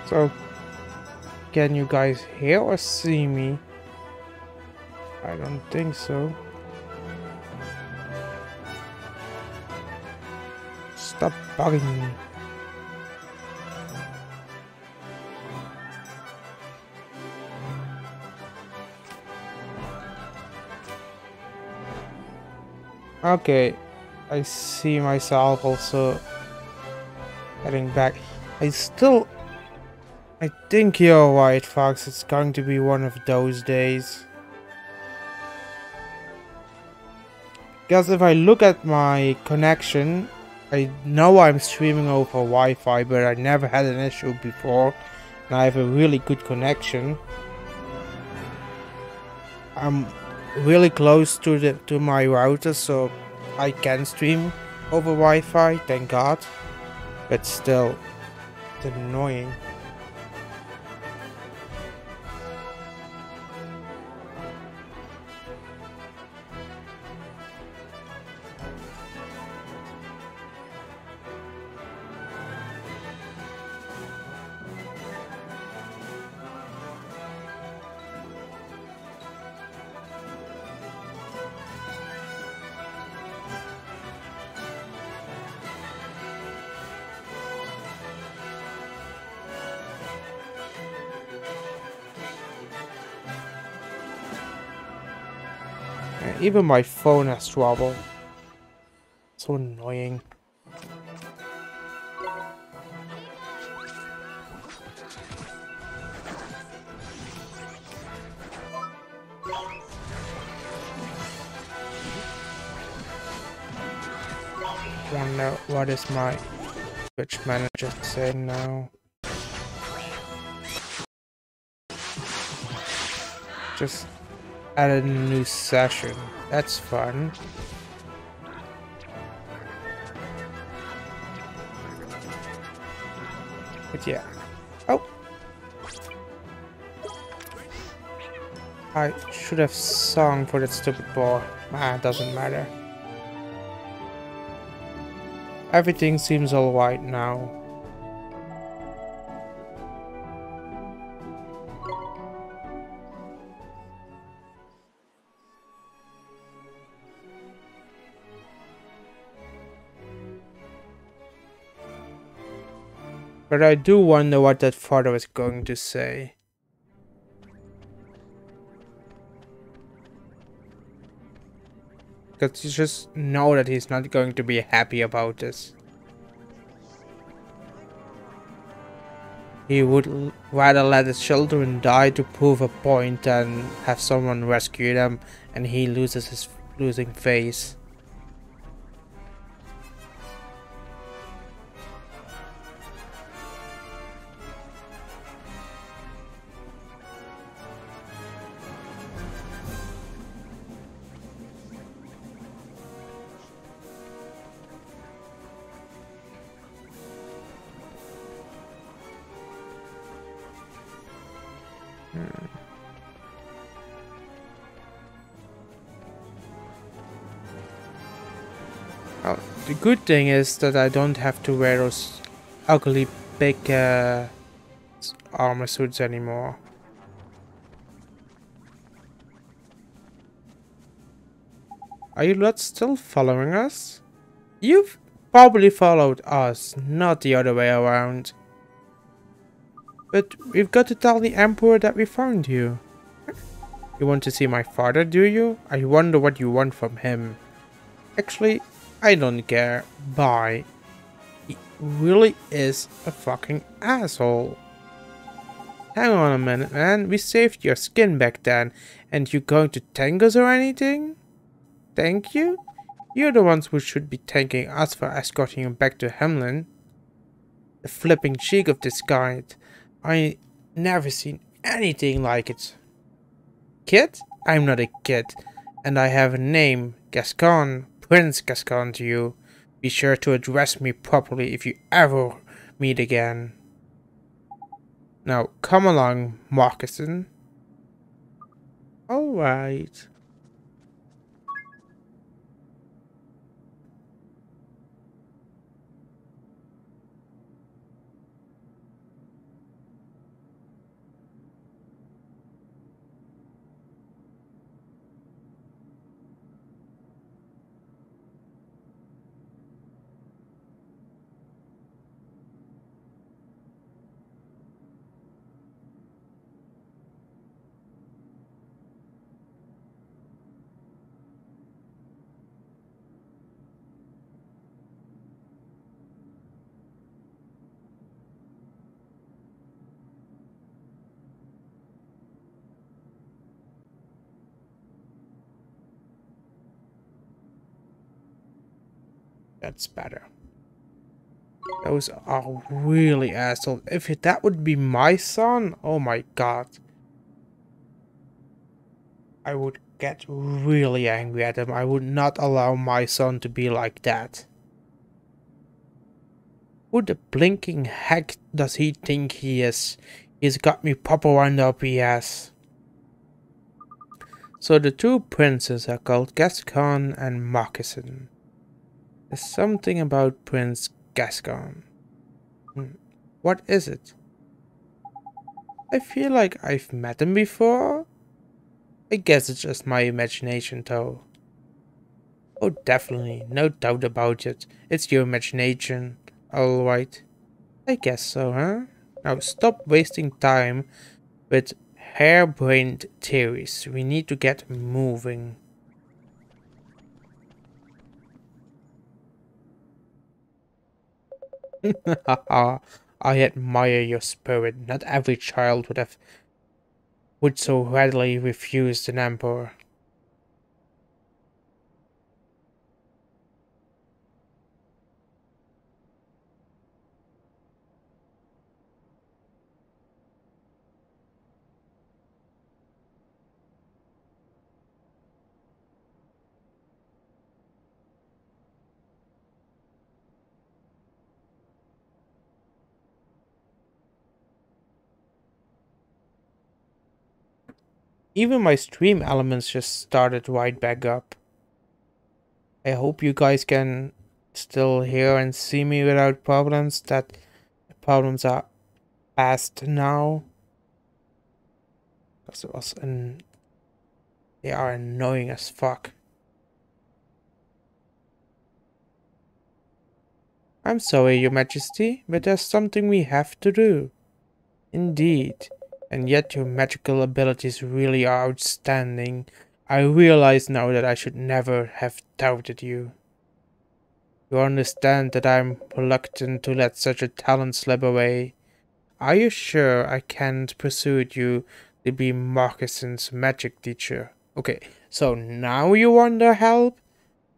So, can you guys hear or see me? I don't think so. Stop bugging me. Okay, I see myself also heading back. I think you're right, Fox. It's going to be one of those days. Because if I look at my connection, I know I'm streaming over Wi-Fi, but I never had an issue before. And I have a really good connection. I'm really close to my router, so I can stream over Wi-Fi, thank God. But still, it's annoying. Even my phone has trouble. So annoying. Wonder what is my Twitch manager saying now. Just added a new session. That's fun. But yeah. Oh! I should have sung for that stupid ball. Ah, doesn't matter. Everything seems alright now. But I do wonder what that father is going to say. Because you just know that he's not going to be happy about this. He would rather let his children die to prove a point than have someone rescue them and he loses his losing face. Oh, the good thing is that I don't have to wear those ugly big armor suits anymore. Are you lot still following us? You've probably followed us, not the other way around. But we've got to tell the Emperor that we found you. You want to see my father, do you? I wonder what you want from him. Actually, I don't care. Bye. He really is a fucking asshole. Hang on a minute, man. We saved your skin back then. And you going to thank us or anything? Thank you? You're the ones who should be thanking us for escorting you back to Hamlin. The flipping cheek of this guy. I never seen anything like it. Kid? I'm not a kid. And I have a name. Gascon. Prince Gascon to you. Be sure to address me properly if you ever meet again. Now, come along, Moccasin. Alright. That's better. Those are really assholes. If that would be my son, oh my god. I would get really angry at him. I would not allow my son to be like that. Who the blinking heck does he think he is? He's got me proper wound up, he has. So the two princes are called Gascon and Moccasin. There's something about Prince Gascon. What is it? I feel like I've met him before. I guess it's just my imagination though. Oh, definitely, no doubt about it. It's your imagination. Alright. I guess so, huh? Now stop wasting time with harebrained theories. We need to get moving. Haha, I admire your spirit. Not every child would so readily refuse an emperor. Even my stream elements just started right back up. I hope you guys can still hear and see me without problems. That problems are past now. Because it was they are annoying as fuck. I'm sorry, Your Majesty, but there's something we have to do. Indeed. And yet your magical abilities really are outstanding. I realize now that I should never have doubted you. You understand that I'm reluctant to let such a talent slip away. Are you sure I can't persuade you to be Moccasin's magic teacher? Okay, so now you want our help?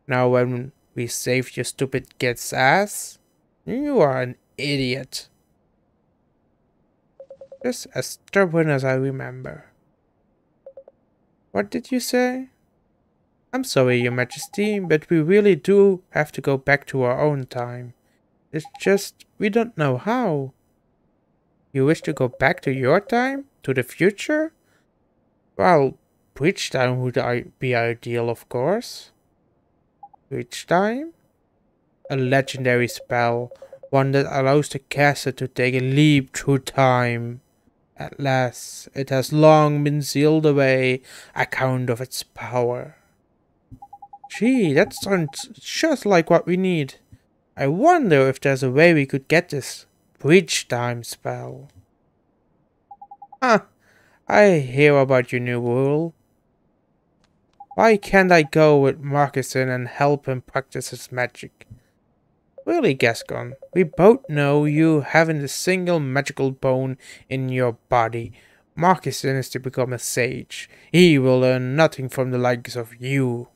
Now when we saved your stupid kid's ass? You are an idiot. Just as stubborn as I remember. What did you say? I'm sorry, Your Majesty, but we really do have to go back to our own time. It's just, we don't know how. You wish to go back to your time? To the future? Well, bridge time would be ideal, of course. Bridge time? A legendary spell. One that allows the caster to take a leap through time. At last, it has long been sealed away, account of its power. Gee, that sounds just like what we need. I wonder if there's a way we could get this bridge time spell. Huh, I hear about your new rule. Why can't I go with Marcuson and help him practice his magic? Really, Gascon, we both know you haven't a single magical bone in your body. Marcuson is to become a sage. He will learn nothing from the likes of you.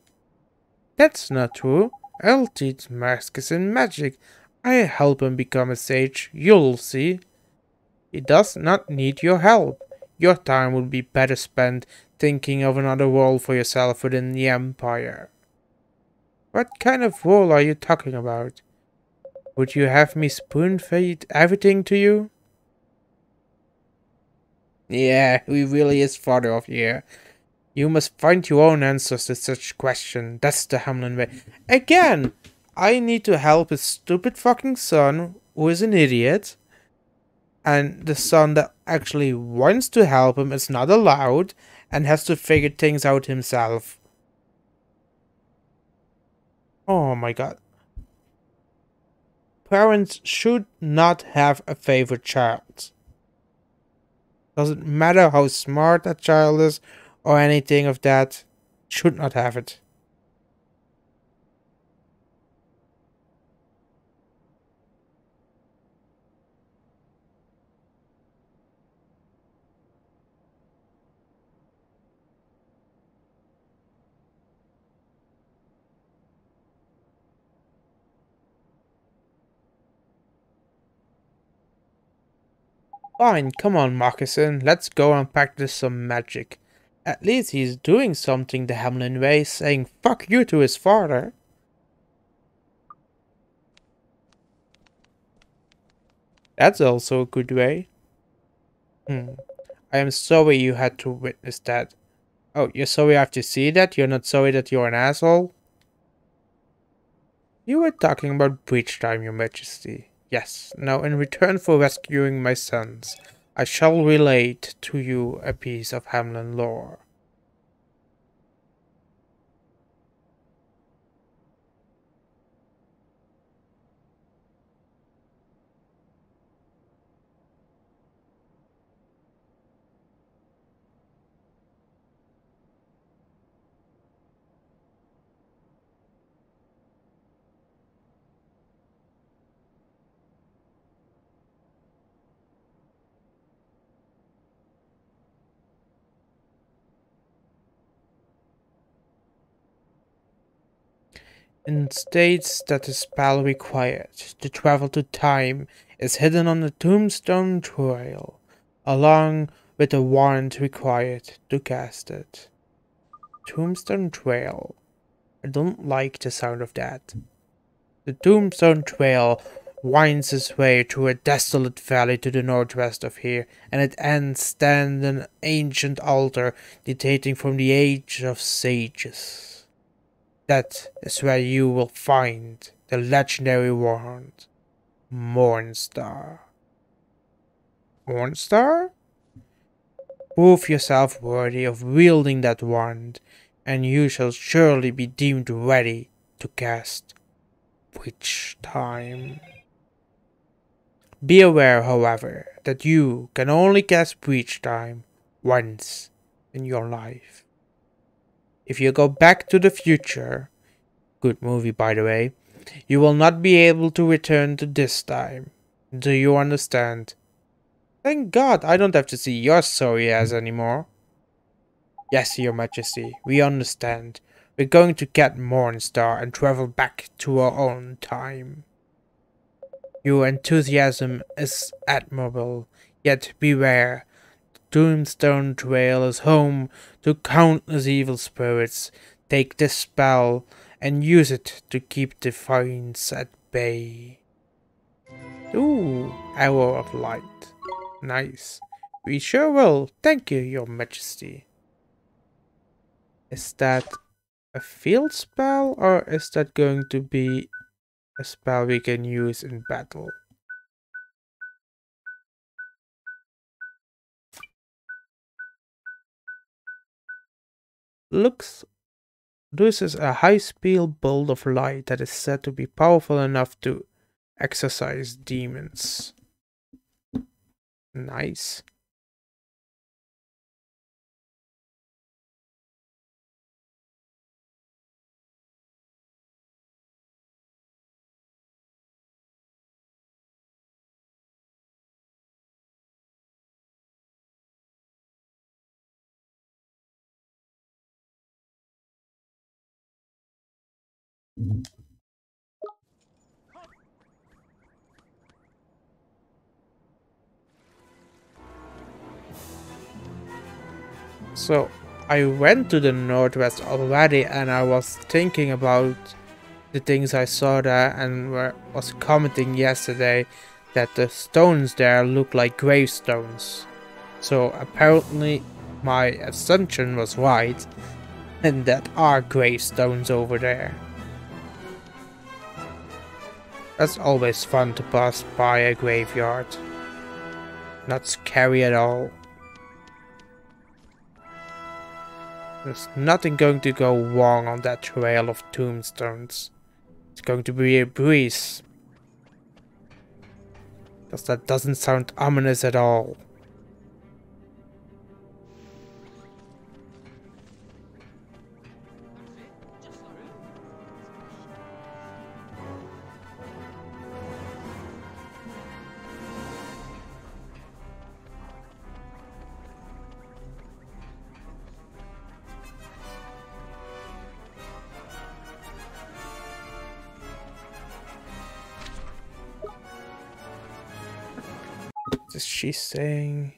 That's not true. I'll teach Marcuson magic. I help him become a sage, you'll see. He does not need your help. Your time would be better spent thinking of another role for yourself within the Empire. What kind of role are you talking about? Would you have me spoon-feed everything to you? Yeah, he really is far off here. You must find your own answers to such question. That's the Hamlin way. Again, I need to help his stupid fucking son, who is an idiot. And the son that actually wants to help him is not allowed and has to figure things out himself. Oh my god. Parents should not have a favorite child. Doesn't matter how smart that child is or anything of that, should not have it. Fine, come on, Moccasin. Let's go and practice some magic. At least he's doing something the Hamlin way, saying fuck you to his father. That's also a good way. I am sorry you had to witness that. Oh, you're sorry I have to see that? You're not sorry that you're an asshole? You were talking about breach time, your majesty. Yes, now in return for rescuing my sons, I shall relate to you a piece of Hamlin lore. In states that the spell required to travel to time is hidden on the tombstone trail, along with the wand required to cast it. Tombstone trail. I don't like the sound of that. The Tombstone Trail winds its way through a desolate valley to the northwest of here, and it ends stand an ancient altar dating from the age of sages. That is where you will find the legendary wand, Mornstar. Mornstar? Prove yourself worthy of wielding that wand, and you shall surely be deemed ready to cast Witch Time. Be aware, however, that you can only cast Breach Time once in your life. If you go back to the future, good movie by the way, you will not be able to return to this time. Do you understand? Thank God I don't have to see your sorry ass anymore. Yes, your majesty, we understand. We're going to get Mornstar and travel back to our own time. Your enthusiasm is admirable, yet beware. The Tombstone Trail is home to countless evil spirits. Take this spell and use it to keep the fiends at bay. Ooh, Arrow of Light. Nice. We sure will. Thank you, your majesty. Is that a field spell, or is that going to be a spell we can use in battle? Looks, this is a high-speed bolt of light that is said to be powerful enough to exorcise demons. Nice. So, I went to the northwest already and I was thinking about the things I saw there and was commenting yesterday that the stones there look like gravestones. So apparently my assumption was right, and that are gravestones over there. That's always fun to pass by a graveyard. Not scary at all. There's nothing going to go wrong on that trail of tombstones. It's going to be a breeze. Because that doesn't sound ominous at all. is she saying?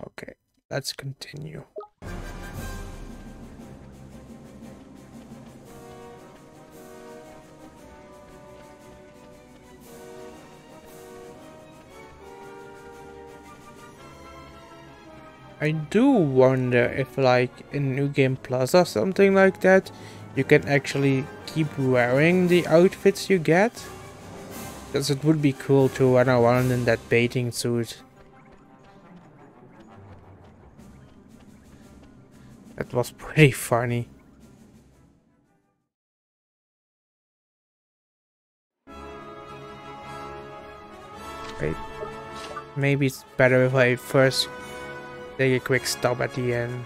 Okay, let's continue. I do wonder if, like, in New Game Plus or something like that, you can actually keep wearing the outfits you get. Because it would be cool to run around in that bathing suit. That was pretty funny. Wait, maybe it's better if I first take a quick stop at the end.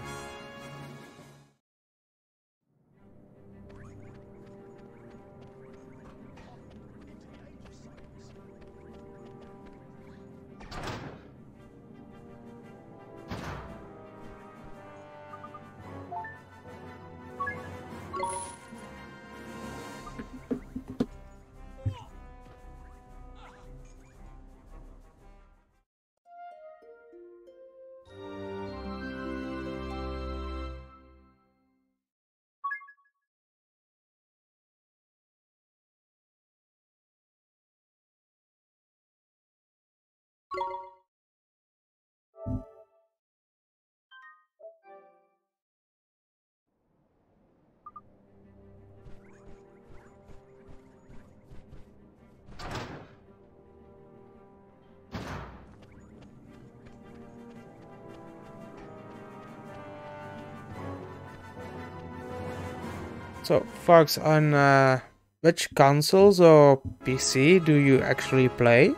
So, Fox, on which consoles or PC do you actually play?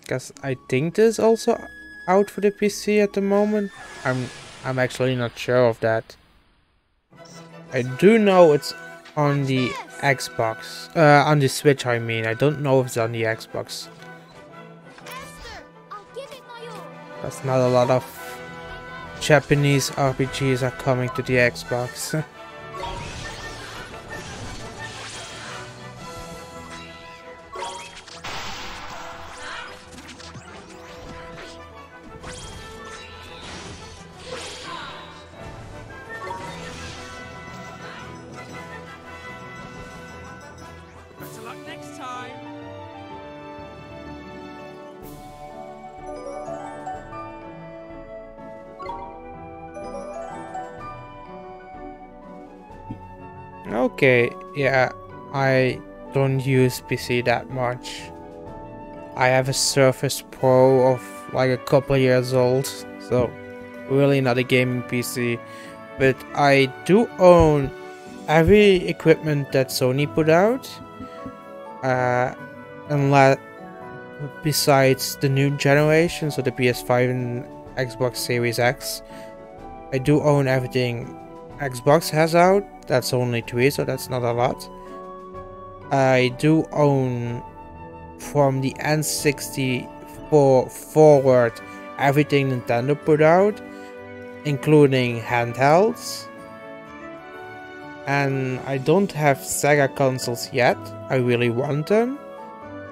Because I think this is also out for the PC at the moment. I'm actually not sure of that. I do know it's on the Xbox, on the Switch. I mean, I don't know if it's on the Xbox. That's not a lot of Japanese RPGs are coming to the Xbox. Better luck next time. Okay, yeah, I don't use PC that much. I have a Surface Pro of like a couple years old, so really not a gaming PC. But I do own every equipment that Sony put out, unless besides the new generation, so the PS5 and Xbox Series X. I do own everything Xbox has out. That's only 3, so that's not a lot. I do own from the N64 forward everything Nintendo put out, including handhelds. And I don't have Sega consoles yet. I really want them.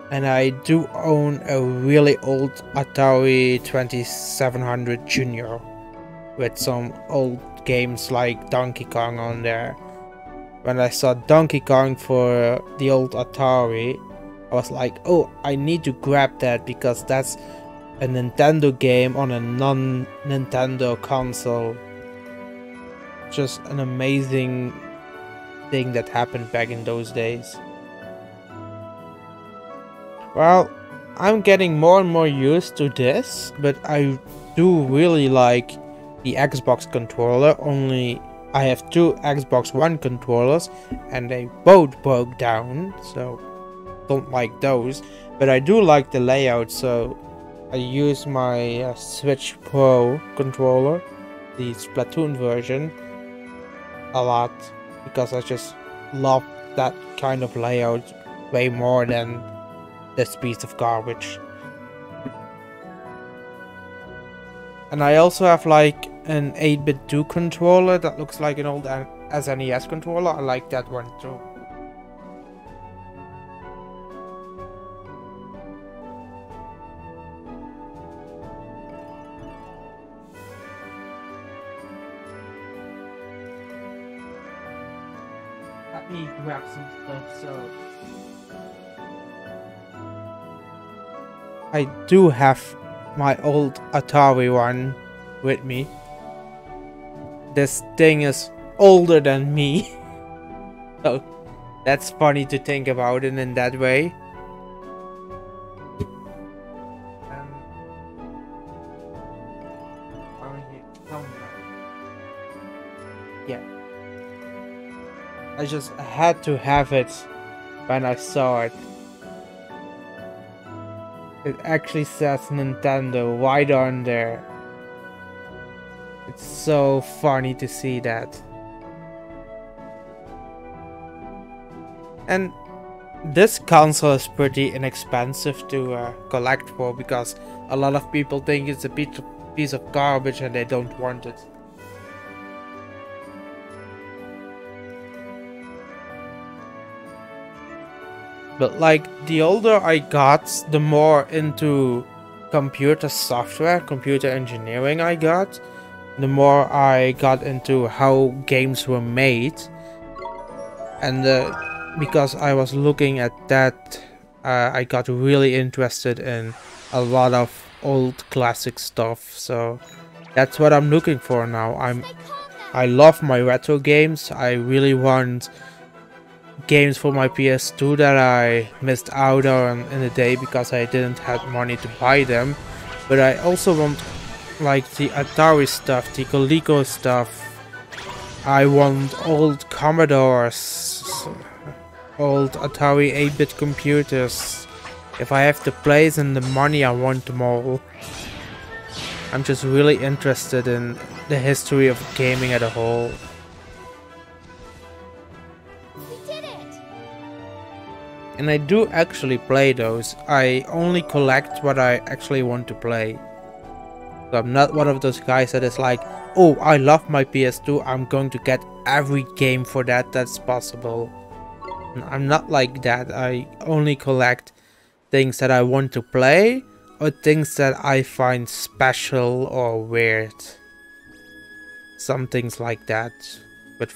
And I do own a really old Atari 2700 Junior with some old games like Donkey Kong on there. When I saw Donkey Kong for the old Atari, I was like, oh, I need to grab that because that's a Nintendo game on a non-Nintendo console. Just an amazing thing that happened back in those days. Well, I'm getting more and more used to this, but I do really like the Xbox controller, only I have two Xbox One controllers and they both broke down, so don't like those. But I do like the layout, so I use my Switch Pro controller, the Splatoon version, a lot because I just love that kind of layout way more than this piece of garbage. And I also have like an 8-bit 2 controller that looks like an old SNES controller. I like that one too. Let me grab some stuff. So I do have my old Atari one with me. This thing is older than me. So that's funny to think about it in that way. Yeah. I just had to have it when I saw it. It actually says Nintendo right on there. It's so funny to see that. And this console is pretty inexpensive to collect for, because a lot of people think it's a piece of garbage and they don't want it. But like, the older I got, the more into computer software, computer engineering I got, the more I got into how games were made. And because I was looking at that, I got really interested in a lot of old classic stuff. So that's what I'm looking for now. I love my retro games. I really want games for my PS2 that I missed out on in the day because I didn't have money to buy them. But I also want like the Atari stuff, the Coleco stuff. I want old Commodores, old Atari 8-bit computers. If I have the place and the money, I want them all. I'm just really interested in the history of gaming as a whole. And I do actually play those. I only collect what I actually want to play. So I'm not one of those guys that is like, oh, I love my PS2, I'm going to get every game for that's possible. I'm not like that. I only collect things that I want to play, or things that I find special or weird. Some things like that. But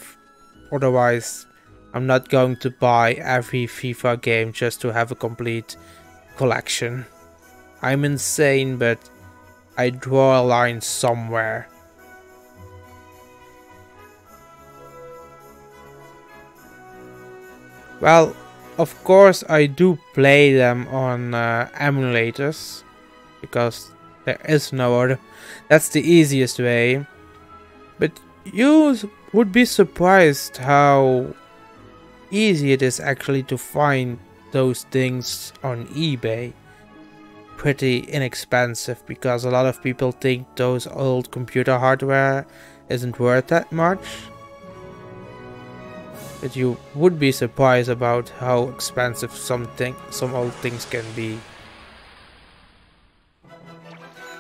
otherwise, I'm not going to buy every FIFA game just to have a complete collection. I'm insane, but I draw a line somewhere. Well, of course I do play them on emulators, because there is no other. That's the easiest way. But you would be surprised how easy it is actually to find those things on eBay. Pretty inexpensive, because a lot of people think those old computer hardware isn't worth that much. But you would be surprised about how expensive some old things can be.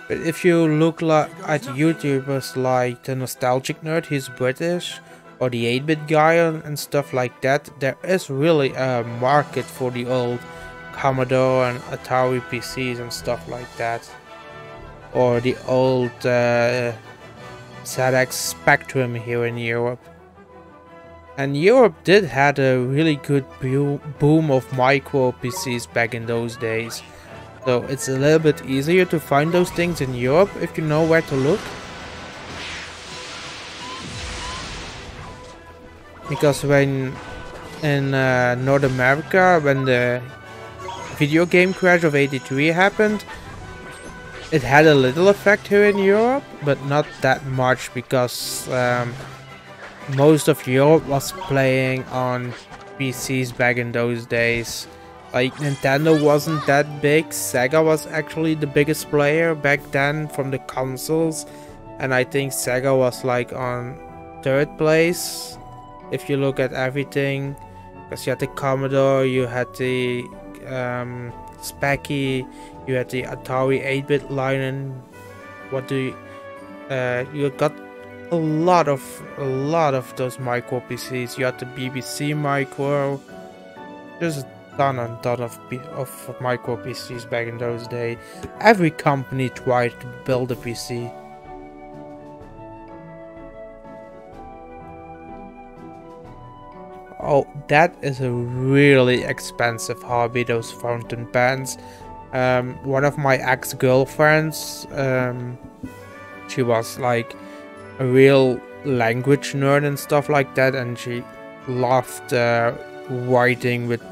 But if you look at YouTubers like the Nostalgic Nerd, he's British, or the 8-bit guy and stuff like that, there is really a market for the old Commodore and Atari PCs and stuff like that. Or the old ZX Spectrum here in Europe. And Europe did had a really good boom of micro PCs back in those days. So it's a little bit easier to find those things in Europe if you know where to look. Because when in North America, when the video game crash of '83 happened, it had a little effect here in Europe, but not that much because most of Europe was playing on PCs back in those days. Like, Nintendo wasn't that big. Sega was actually the biggest player back then from the consoles, and I think Sega was like on 3rd place if you look at everything, because you had the Commodore, you had the Speccy, you had the Atari 8-bit line, and you got a lot of those micro PCs. You had the BBC Micro, just a ton and ton of micro PCs back in those days. Every company tried to build a PC. Oh, that is a really expensive hobby, those fountain pens. One of my ex-girlfriends, she was like a real language nerd and stuff like that, and she loved writing with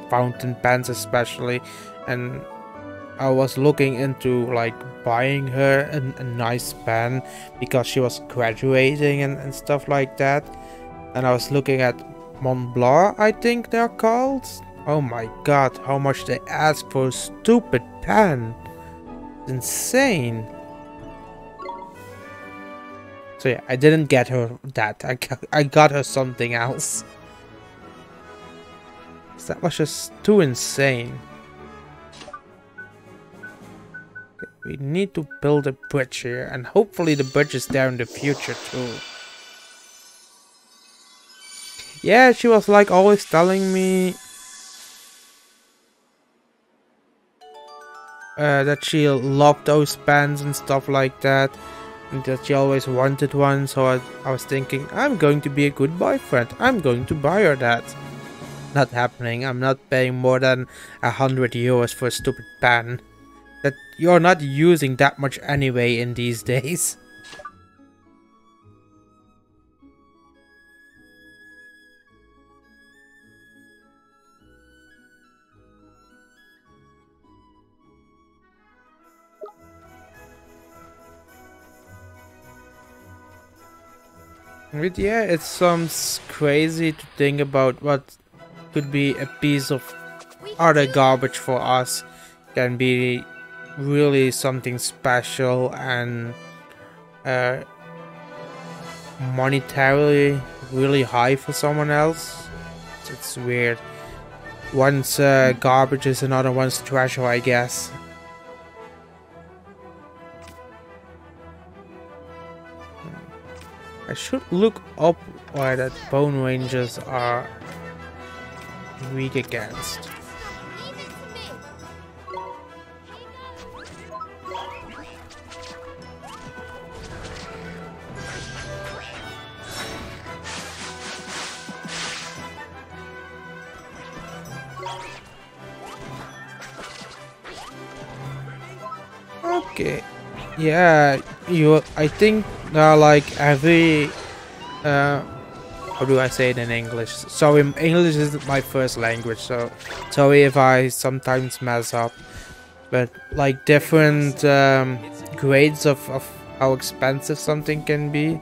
fountain pens especially, and I was looking into like buying her a nice pen because she was graduating and stuff like that, and I was looking at Mont Blanc, I think they're called. Oh my god, how much they ask for a stupid pen. It's insane. So yeah, I didn't get her that. I got her something else. That was just too insane. Okay, we need to build a bridge here, and hopefully the bridge is there in the future too. Yeah, she was like always telling me that she loved those pens and stuff like that, and that she always wanted one. So I was thinking, I'm going to be a good boyfriend. I'm going to buy her that. Not happening. I'm not paying more than 100 euros for a stupid pen that you're not using that much anyway in these days. But yeah, it sounds crazy to think about what could be a piece of other garbage for us can be really something special and monetarily really high for someone else. It's weird. One's garbage is another one's treasure, I guess. I should look up why that bone rangers are weak against. Okay, yeah, I think like every how do I say it in English? Sorry, English isn't my first language, so sorry if I sometimes mess up. But like different grades of how expensive something can be,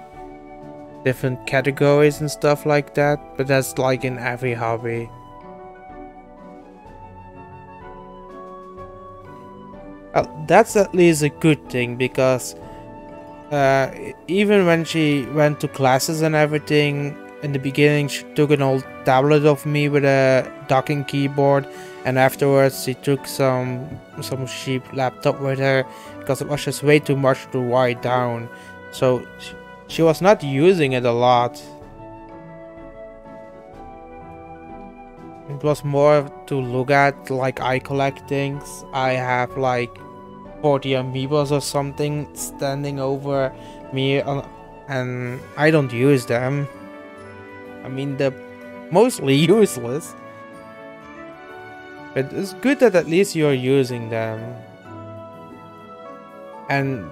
different categories and stuff like that. But that's like in every hobby. Well, that's at least a good thing, because even when she went to classes and everything, in the beginning she took an old tablet of me with a docking keyboard, and afterwards she took some cheap laptop with her because it was just way too much to write down. So she was not using it a lot. It was more to look at. Like, I collect things. I have like 40 amiibos or something standing over me, and I don't use them. I mean, they're mostly useless. But it's good that at least you're using them. And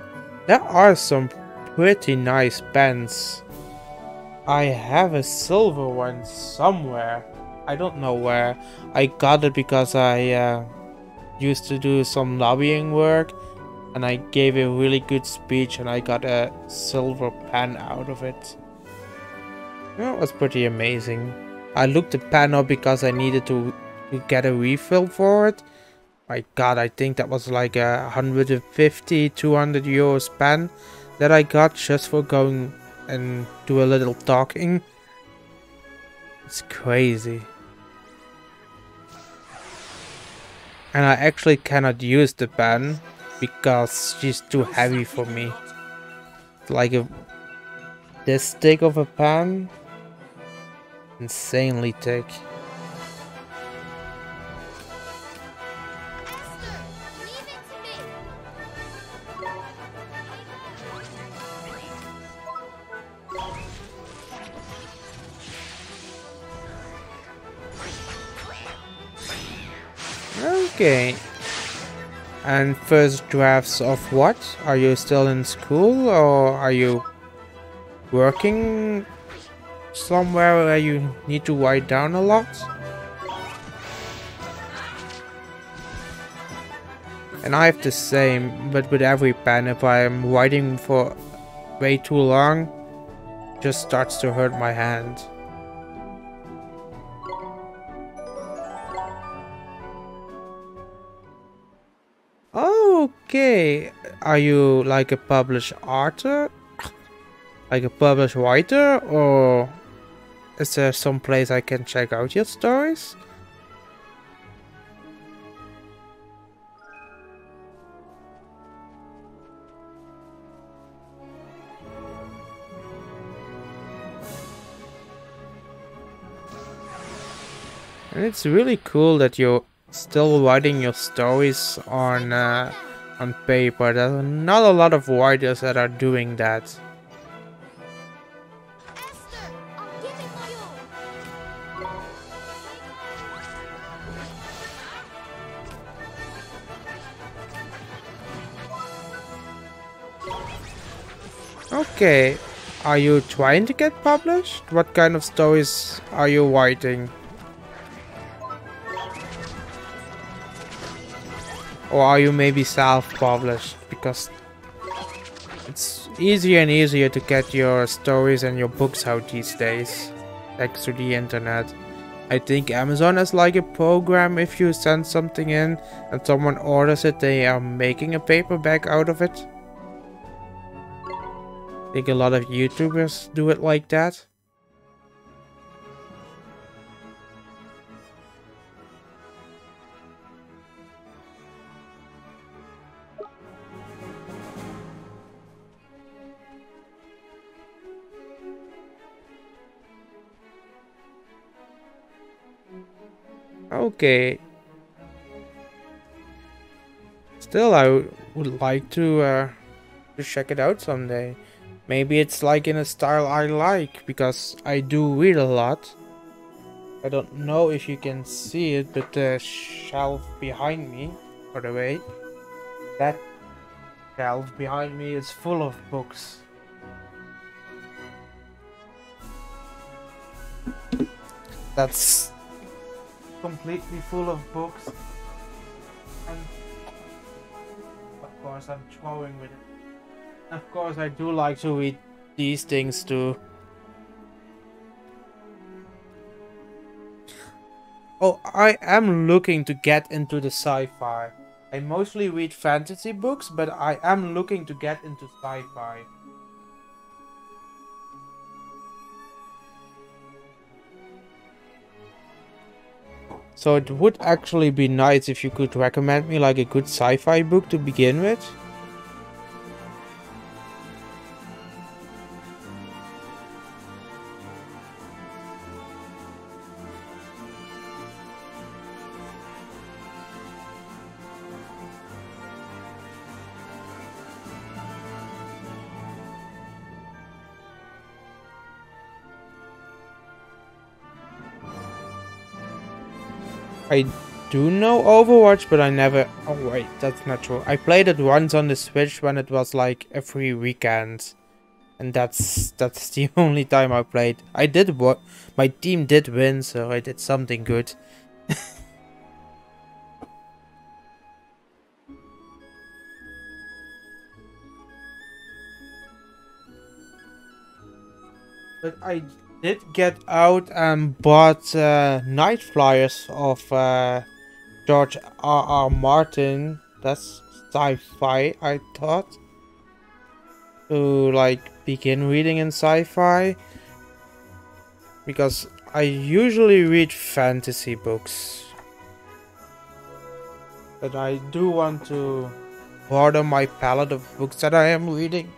there are some pretty nice pens. I have a silver one somewhere. I don't know where. I got it because I used to do some lobbying work. And I gave a really good speech and I got a silver pen out of it. That was pretty amazing. I looked the pen up because I needed to get a refill for it. My god, I think that was like a 150, 200 euros pen that I got just for going and do a little talking. It's crazy. And I actually cannot use the pen because she's too heavy for me. It's like this thick of a pen. Insanely thick. Okay. And first drafts of what? Are you still in school or are you working somewhere where you need to write down a lot? And I have the same, but with every pen, if I'm writing for way too long, it just starts to hurt my hand. Okay, are you like a published author? Like a published writer? Or is there some place I can check out your stories? And it's really cool that you're still writing your stories on paper. There's not a lot of writers that are doing that. Okay, are you trying to get published? What kind of stories are you writing? Or are you maybe self-published? Because it's easier and easier to get your stories and your books out these days, thanks to the internet. I think Amazon has like a program. If you send something in and someone orders it, they are making a paperback out of it. I think a lot of YouTubers do it like that. Okay. Still, I would like to check it out someday. Maybe it's like in a style I like, because I do read a lot. I don't know if you can see it, but the shelf behind me, by the way, that shelf behind me is full of books. That's completely full of books. And of course I'm throwing with it. Of course, I do like to read these things too. Oh, I am looking to get into the sci-fi. I mostly read fantasy books, but I am looking to get into sci-fi. So it would actually be nice if you could recommend me like a good sci-fi book to begin with. do know Overwatch, but I never... Oh wait, that's not true. I played it once on the Switch when it was like every weekend. And that's the only time I played. I did what my team did win, so I did something good. But I did get out and bought Night Flyers of George R. Martin. That's sci-fi, I thought. To like begin reading in sci-fi. Because I usually read fantasy books. But I do want to broaden my palette of books that I am reading.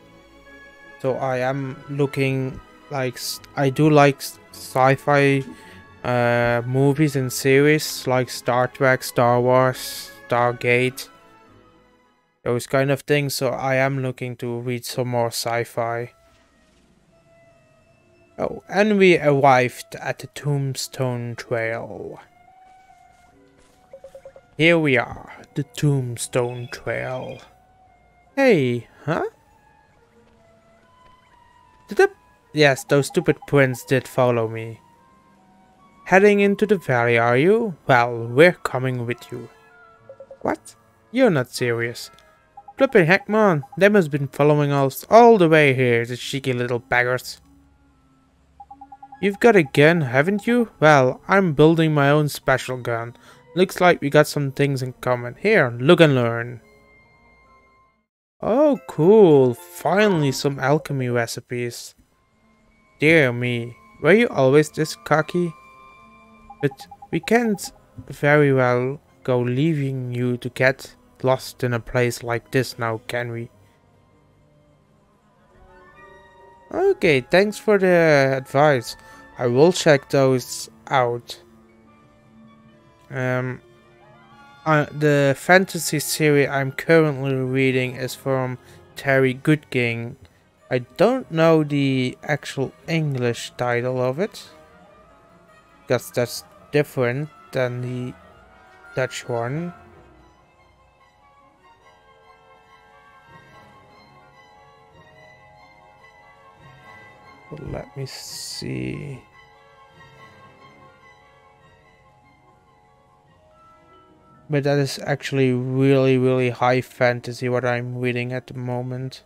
So I am looking like I do like sci-fi movies and series like Star Trek, Star Wars, Stargate, those kind of things. So I am looking to read some more sci-fi. Oh, and we arrived at the Tombstone Trail. Here we are, the Tombstone Trail. Hey, huh? Yes, those stupid prints did follow me. Heading into the valley, are you? Well, we're coming with you. What? You're not serious. Flipping heck, man. They must have been following us all the way here, the cheeky little beggars. You've got a gun, haven't you? Well, I'm building my own special gun. Looks like we got some things in common. Here, look and learn. Oh, cool. Finally some alchemy recipes. Dear me, were you always this cocky? But we can't very well go leaving you to get lost in a place like this now, can we? Okay, thanks for the advice. I will check those out. The fantasy series I'm currently reading is from Terry Goodking. I don't know the actual English title of it, because that's different than the Dutch one. Let me see. But that is actually really high fantasy what I'm reading at the moment.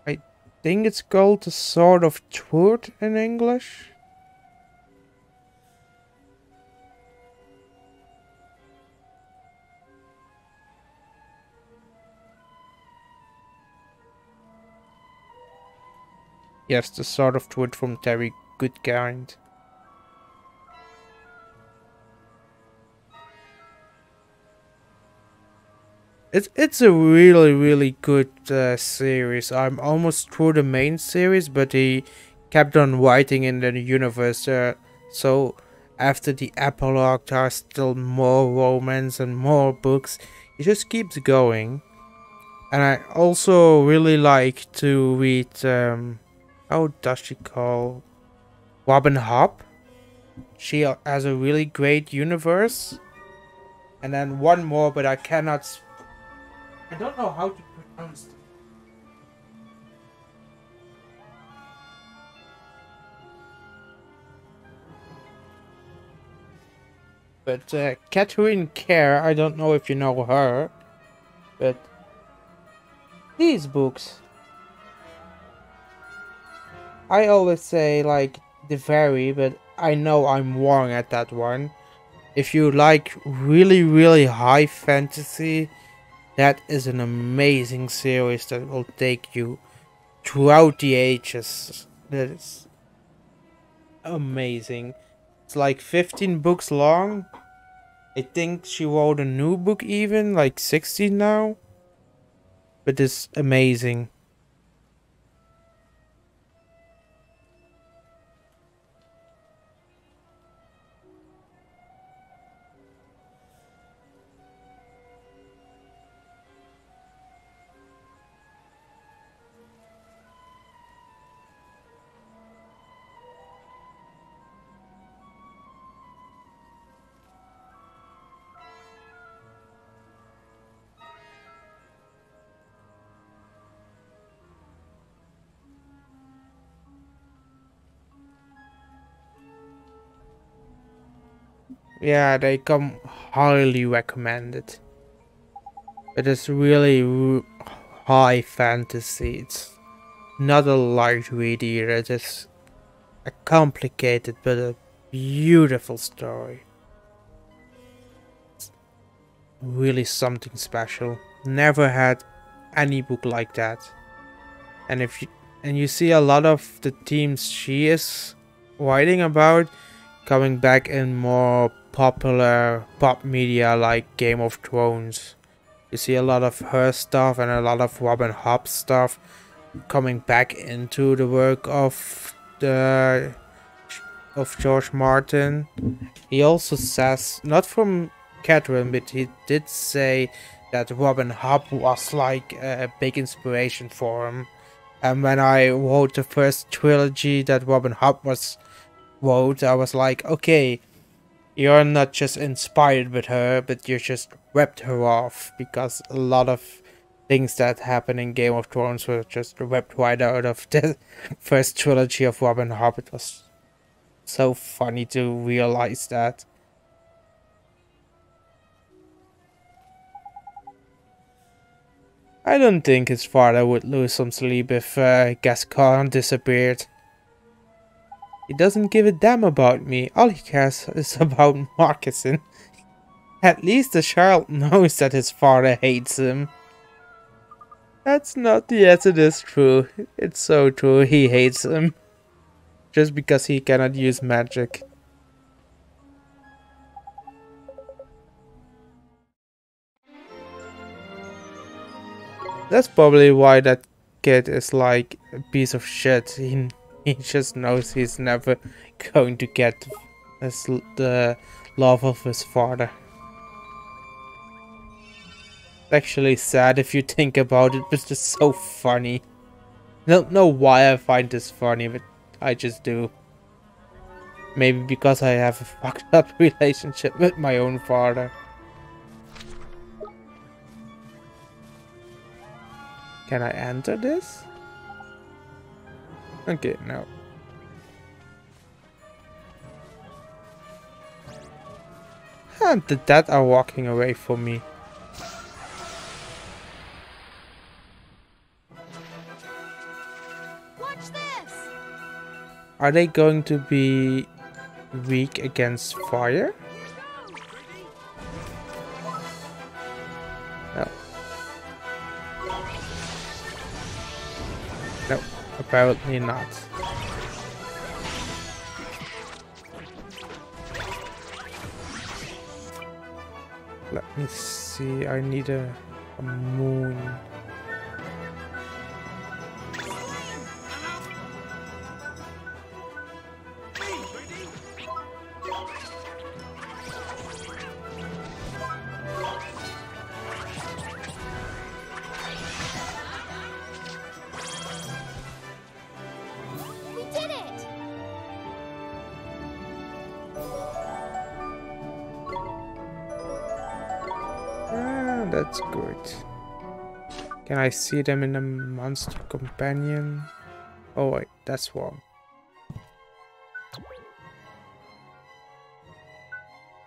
I think it's called The Sword of Truth in English. Yes, The Sword of Truth from Terry Goodkind. It's a really good series. I'm almost through the main series, but he kept on writing in the universe. So after the epilogue, there are still more romance and more books. He just keeps going. And I also really like to read. How does she call? Robin Hobb. She has a really great universe. And then one more, but I cannot. I don't know how to pronounce it. But Catherine Kerr, I don't know if you know her, but these books, I always say like the very, but I know I'm wrong at that one. If you like really high fantasy, that is an amazing series that will take you throughout the ages. That is amazing. It's like 15 books long. I think she wrote a new book even, like 16 now. But it's amazing. Yeah, they come highly recommended. It is really high fantasy. It's not a light read either. It is a complicated but a beautiful story. It's really something special. Never had any book like that. And you see a lot of the themes she is writing about coming back in more popular pop media like Game of Thrones. You see a lot of her stuff and a lot of Robin Hobb stuff coming back into the work of George Martin. He also says, not from Catherine, but he did say that Robin Hobb was like a big inspiration for him. And when I wrote the first trilogy that Robin Hobb wrote, I was like, okay, you're not just inspired with her, but you just ripped her off, because a lot of things that happen in Game of Thrones were just ripped right out of the first trilogy of Robin Hobb. It was so funny to realize that. I don't think his father would lose some sleep if Gascon disappeared. He doesn't give a damn about me. All he cares is about Marcusson. At least the child knows that his father hates him. That's not, yes, it is true. It's so true, he hates him. Just because he cannot use magic. That's probably why that kid is like a piece of shit. He just knows he's never going to get the love of his father. It's actually sad if you think about it, but it's just so funny. I don't know why I find this funny, but I just do. Maybe because I have a fucked up relationship with my own father. Can I enter this? Okay, no. And the dead are walking away from me. Watch this. Are they going to be weak against fire? No. No, apparently not. Let me see, I need a moon. We did it. Ah, that's good. Can I see them in the monster companion? Oh wait, that's wrong.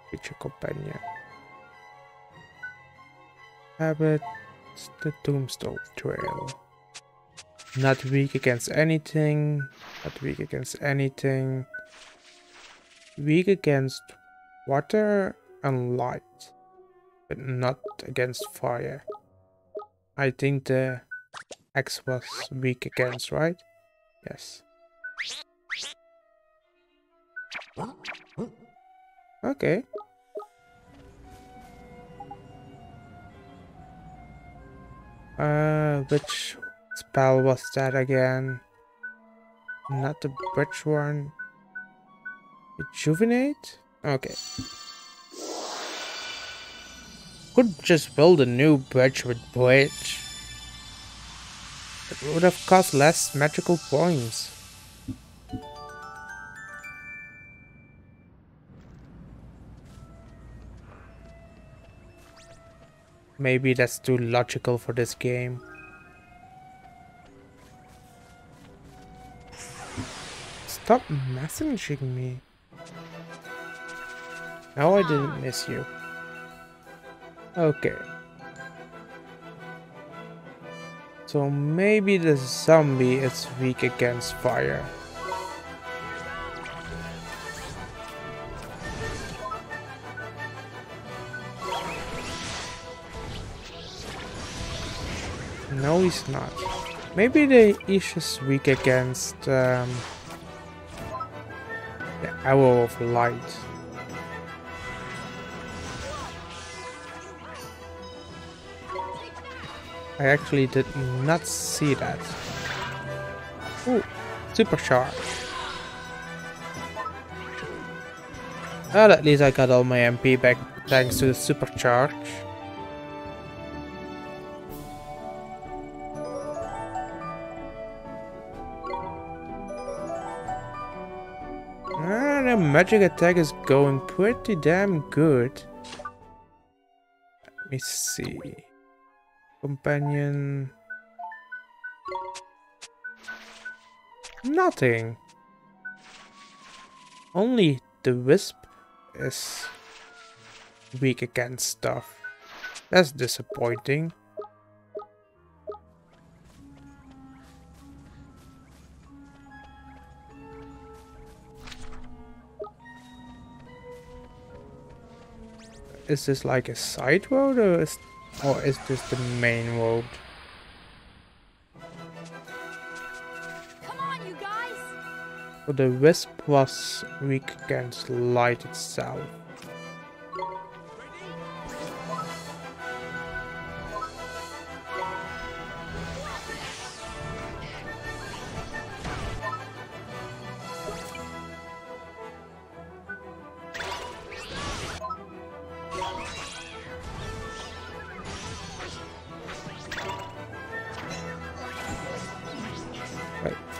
Creature companion. Habit, the Tombstone Trail. Not weak against anything. Not weak against anything. Weak against water and light, but not against fire. I think the X was weak against, right? Yes. Okay. Which spell was that again? Not the bridge one. Rejuvenate? Okay. Could just build a new bridge with bridge. It would have cost less magical points. Maybe that's too logical for this game. Stop messaging me. No, I didn't miss you. Okay. So maybe the zombie is weak against fire. No, he's not. Maybe he's just weak against the arrow of light. I actually did not see that. Ooh, supercharge. Well, at least I got all my MP back thanks to the supercharge. The magic attack is going pretty damn good. Let me see. Companion. Nothing. Only the wisp is weak against stuff. That's disappointing. Is this like a side road or is this the main road? Come on, you guys! So the wisp was weak against light itself.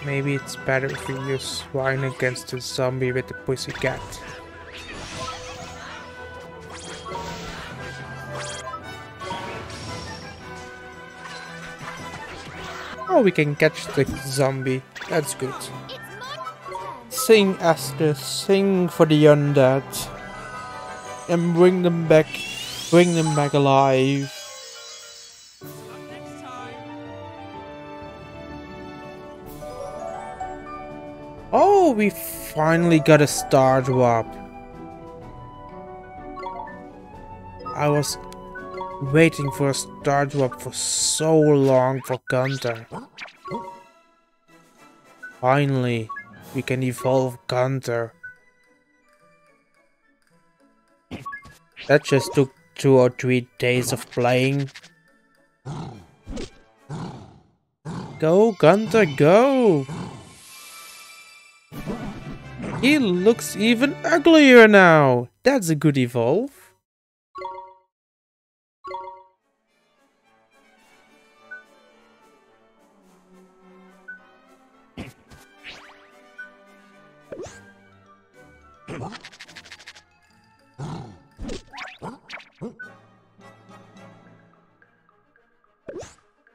Maybe it's better if we use swine against the zombie with the pussycat. Oh, we can catch the zombie. That's good. It's my turn. Sing, Aster, sing for the undead. And bring them back alive. Luck next time. Oh, we finally got a star drop. I was waiting for a star drop for so long for Gunther. Finally, we can evolve Gunther. That just took 2 or 3 days of playing. Go, Gunther, go! He looks even uglier now. That's a good evolve.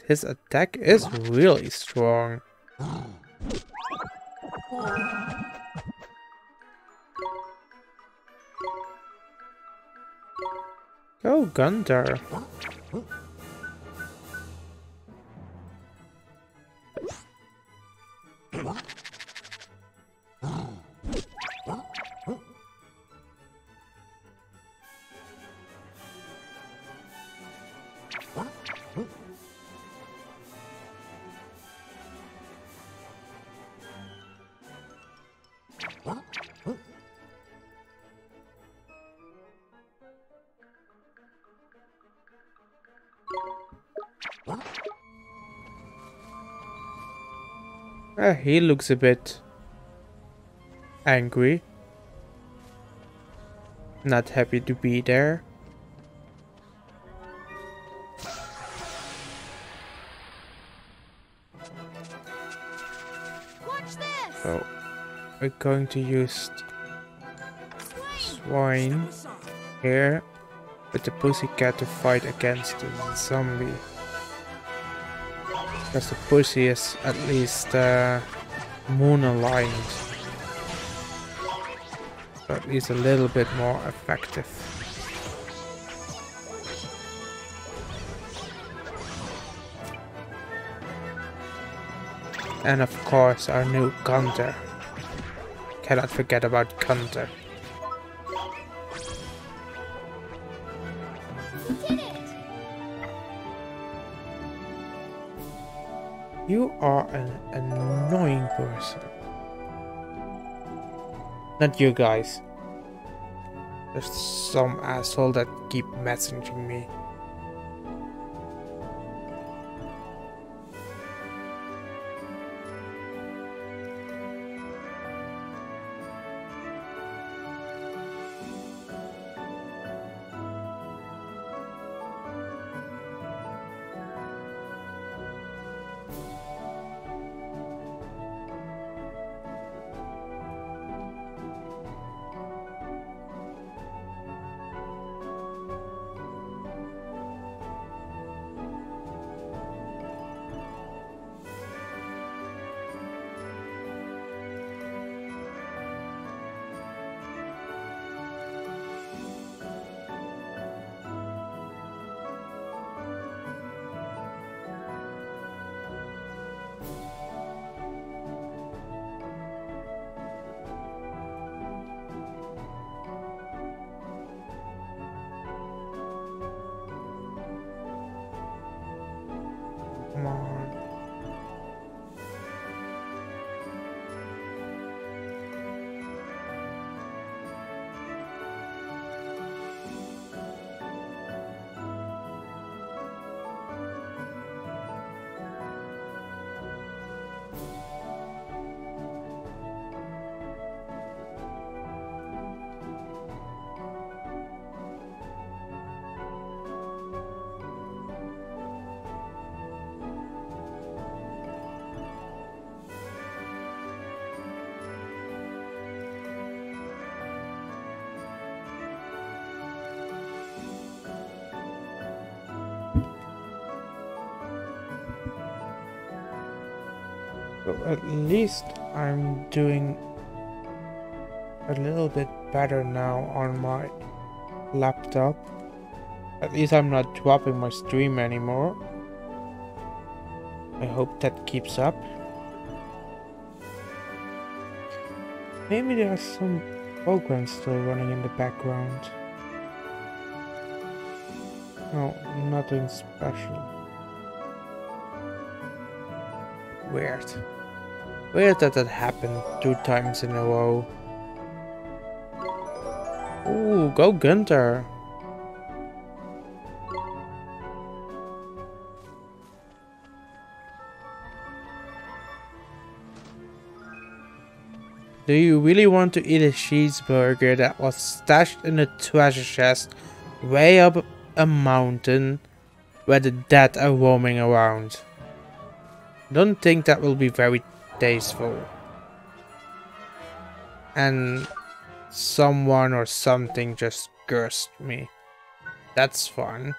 His attack is really strong. Go, Gunther. He looks a bit angry. Not happy to be there. Watch this! So we're going to use swine here with the pussycat to fight against the zombie. Because the pussy is at least moon aligned. So So at least a little bit more effective. And of course our new counter. Cannot forget about counter. Did it! You are an annoying person. Not you guys. There's some asshole that keep messaging me. Come on. So at least I'm doing a little bit better now on my laptop. At least I'm not dropping my stream anymore. I hope that keeps up. Maybe there are some programs still running in the background. No, nothing special. Weird. Weird that that happened 2 times in a row. Ooh, go Gunther. Do you really want to eat a cheeseburger that was stashed in a treasure chest way up a mountain where the dead are roaming around? Don't think that will be very tasteful. And someone or something just cursed me. That's fun.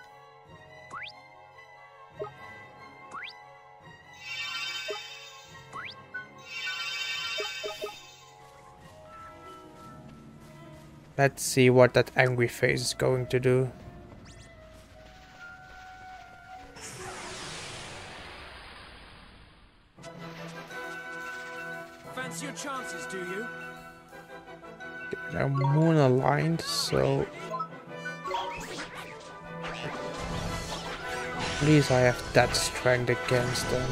Let's see what that angry face is going to do. Fancy your chances, do you? They're moon aligned, so at least I have that strength against them.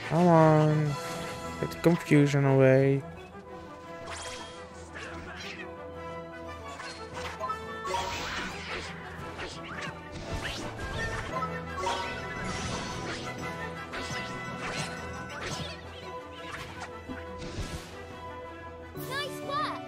Come on, get the confusion away. Nice work!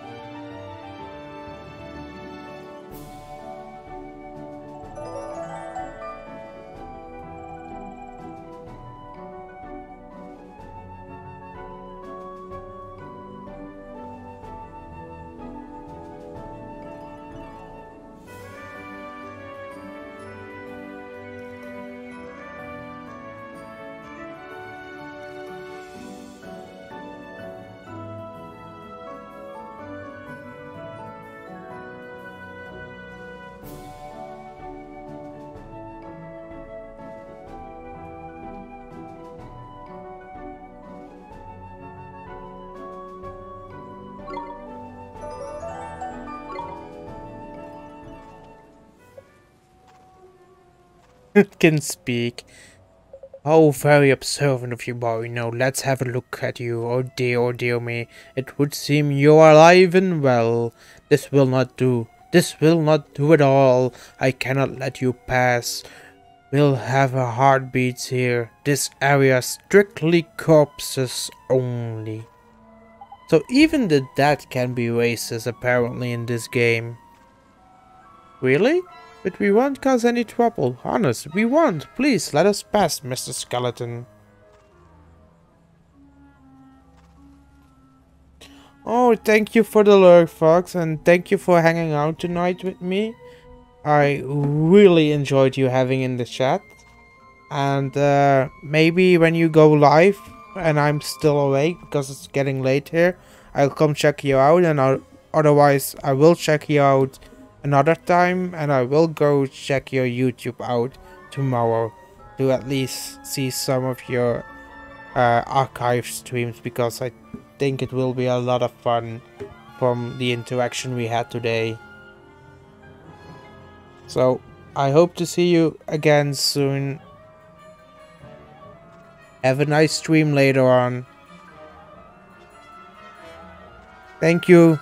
can speak. Oh, very observant of you, boy. Now let's have a look at you. Oh dear me. It would seem you're alive and well. This will not do. This will not do at all. I cannot let you pass. We'll have a heartbeats here. This area strictly corpses only. So even the dead can be racist apparently in this game. Really? But we won't cause any trouble. Honest, we won't. Please let us pass, Mr. Skeleton. Oh, thank you for the lurk, Fox, and thank you for hanging out tonight with me. I really enjoyed you having in the chat. And maybe when you go live and I'm still awake because it's getting late here, I'll come check you out, and otherwise I will check you out another time, and I will go check your YouTube out tomorrow to at least see some of your archive streams, because I think it will be a lot of fun from the interaction we had today. So I hope to see you again soon. Have a nice stream later on. Thank you.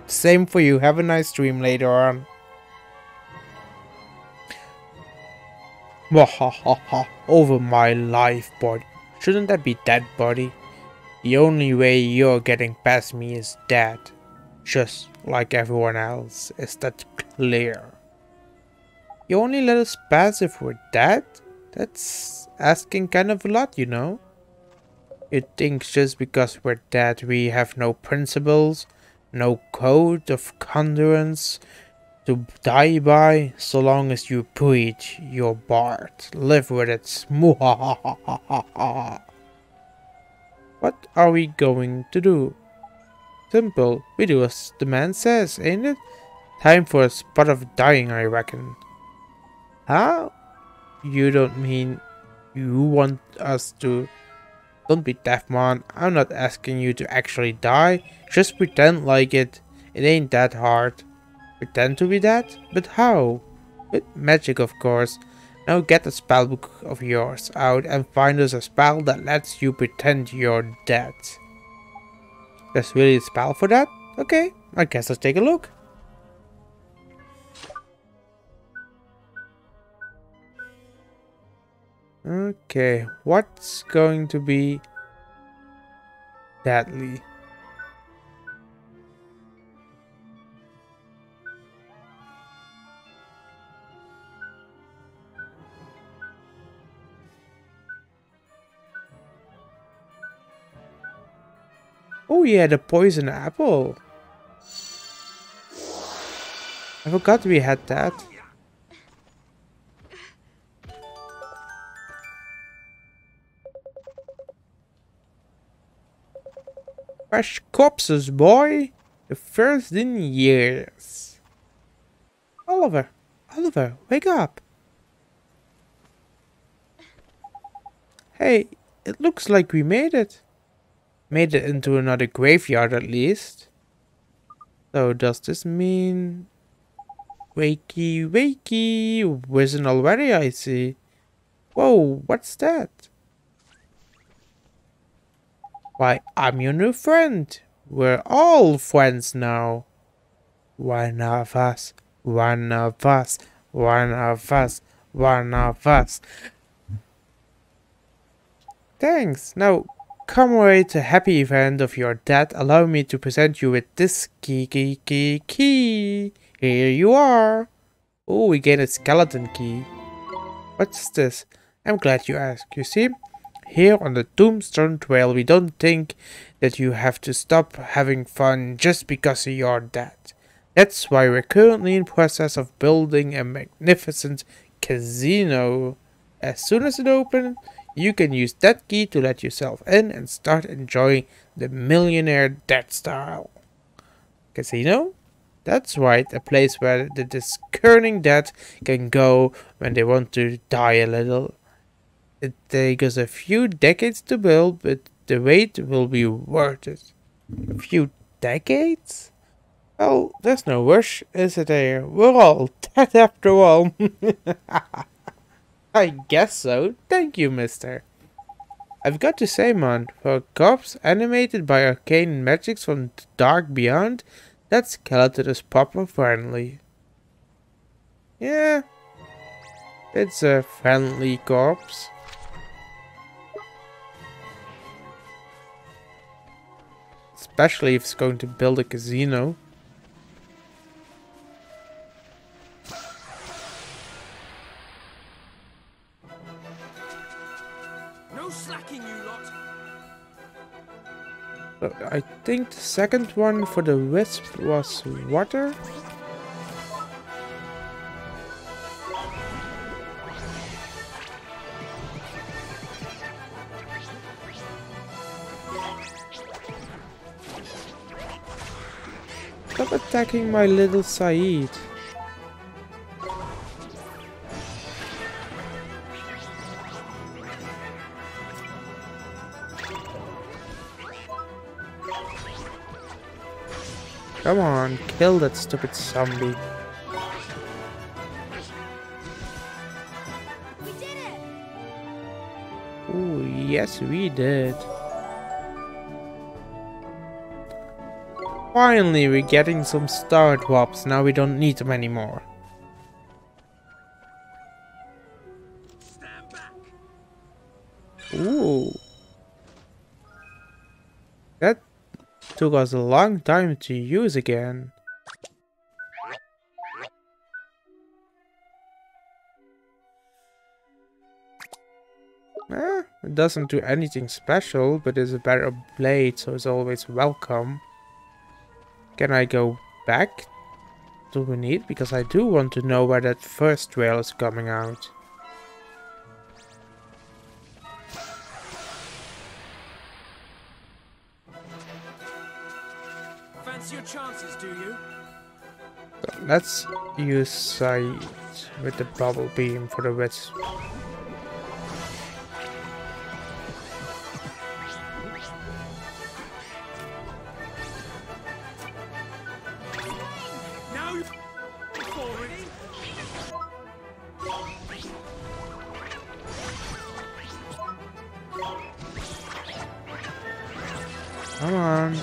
Same for you. Have a nice stream later on. Wahahaha. Over my life, body. Shouldn't that be dead, buddy? The only way you're getting past me is dead. Just like everyone else. Is that clear? You only let us pass if we're dead? That's asking kind of a lot, you know. You think just because we're dead we have no principles, no code of conduence to die by, so long as you preach your Bart. Live with it. What are we going to do? Simple. We do as the man says, ain't it? Time for a spot of dying, I reckon. Huh? You don't mean you want us to... Don't be deaf, man. I'm not asking you to actually die. Just pretend like it. It ain't that hard. Pretend to be dead? But how? With magic, of course. Now get the spellbook of yours out and find us a spell that lets you pretend you're dead. There's really a spell for that? Okay, I guess let's take a look. Okay, what's going to be deadly? Oh yeah, the poison apple. I forgot we had that. Fresh corpses, boy! The first in years. Oliver! Oliver, wake up! Hey, it looks like we made it. Made it into another graveyard at least. So does this mean... Wakey, wakey! Risen already, I see. Whoa, what's that? Why, I'm your new friend. We're all friends now. One of us, one of us, one of us, one of us. Thanks. Now, commemorate a happy event of your death. Allow me to present you with this key. Here you are. Oh, we get a skeleton key. What's this? I'm glad you asked. You see? Here on the Tombstone Trail, we don't think that you have to stop having fun just because you're dead. That's why we're currently in process of building a magnificent casino. As soon as it opens, you can use that key to let yourself in and start enjoying the millionaire dead style. Casino? That's right, a place where the discerning dead can go when they want to die a little. It takes us a few decades to build, but the wait will be worth it. A few decades? Well, there's no rush, is it there? We're all dead after all. I guess so. Thank you, mister. I've got to say, man, for a corpse animated by arcane magics from the dark beyond, that skeleton is proper friendly. Yeah, it's a friendly corpse. Especially if it's going to build a casino. No slacking, you lot. So I think the second one for the wisp was water. Stop attacking my little Saeed. Come on, kill that stupid zombie. We did it! Ooh, yes we did. Finally, we're getting some star drops. Now we don't need them anymore. Stand back. Ooh. That took us a long time to use again. It doesn't do anything special, but it's a better blade, so it's always welcome. Can I go back to beneath? Because I do want to know where that first trail is coming out. Fancy your chances, do you? So let's use Said with the bubble beam for the wisp. Now you forward. Come on.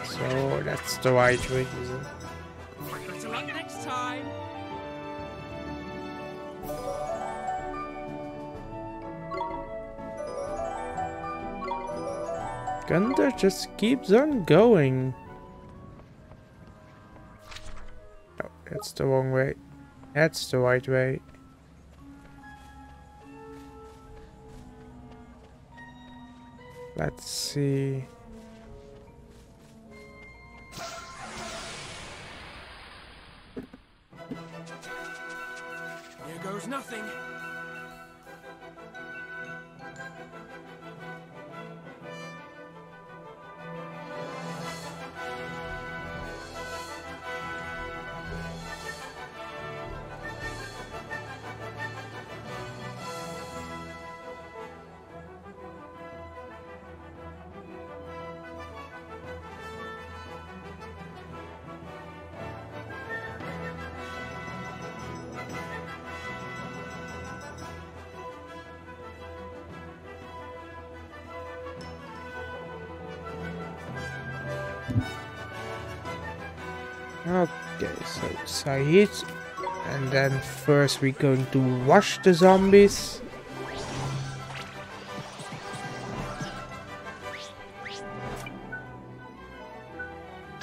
So that's the right reason. Better luck next time. Gunther just keeps on going. No, that's the wrong way. That's the right way. Let's see. Here goes nothing. Okay, so Said. And then first we're going to wash the zombies.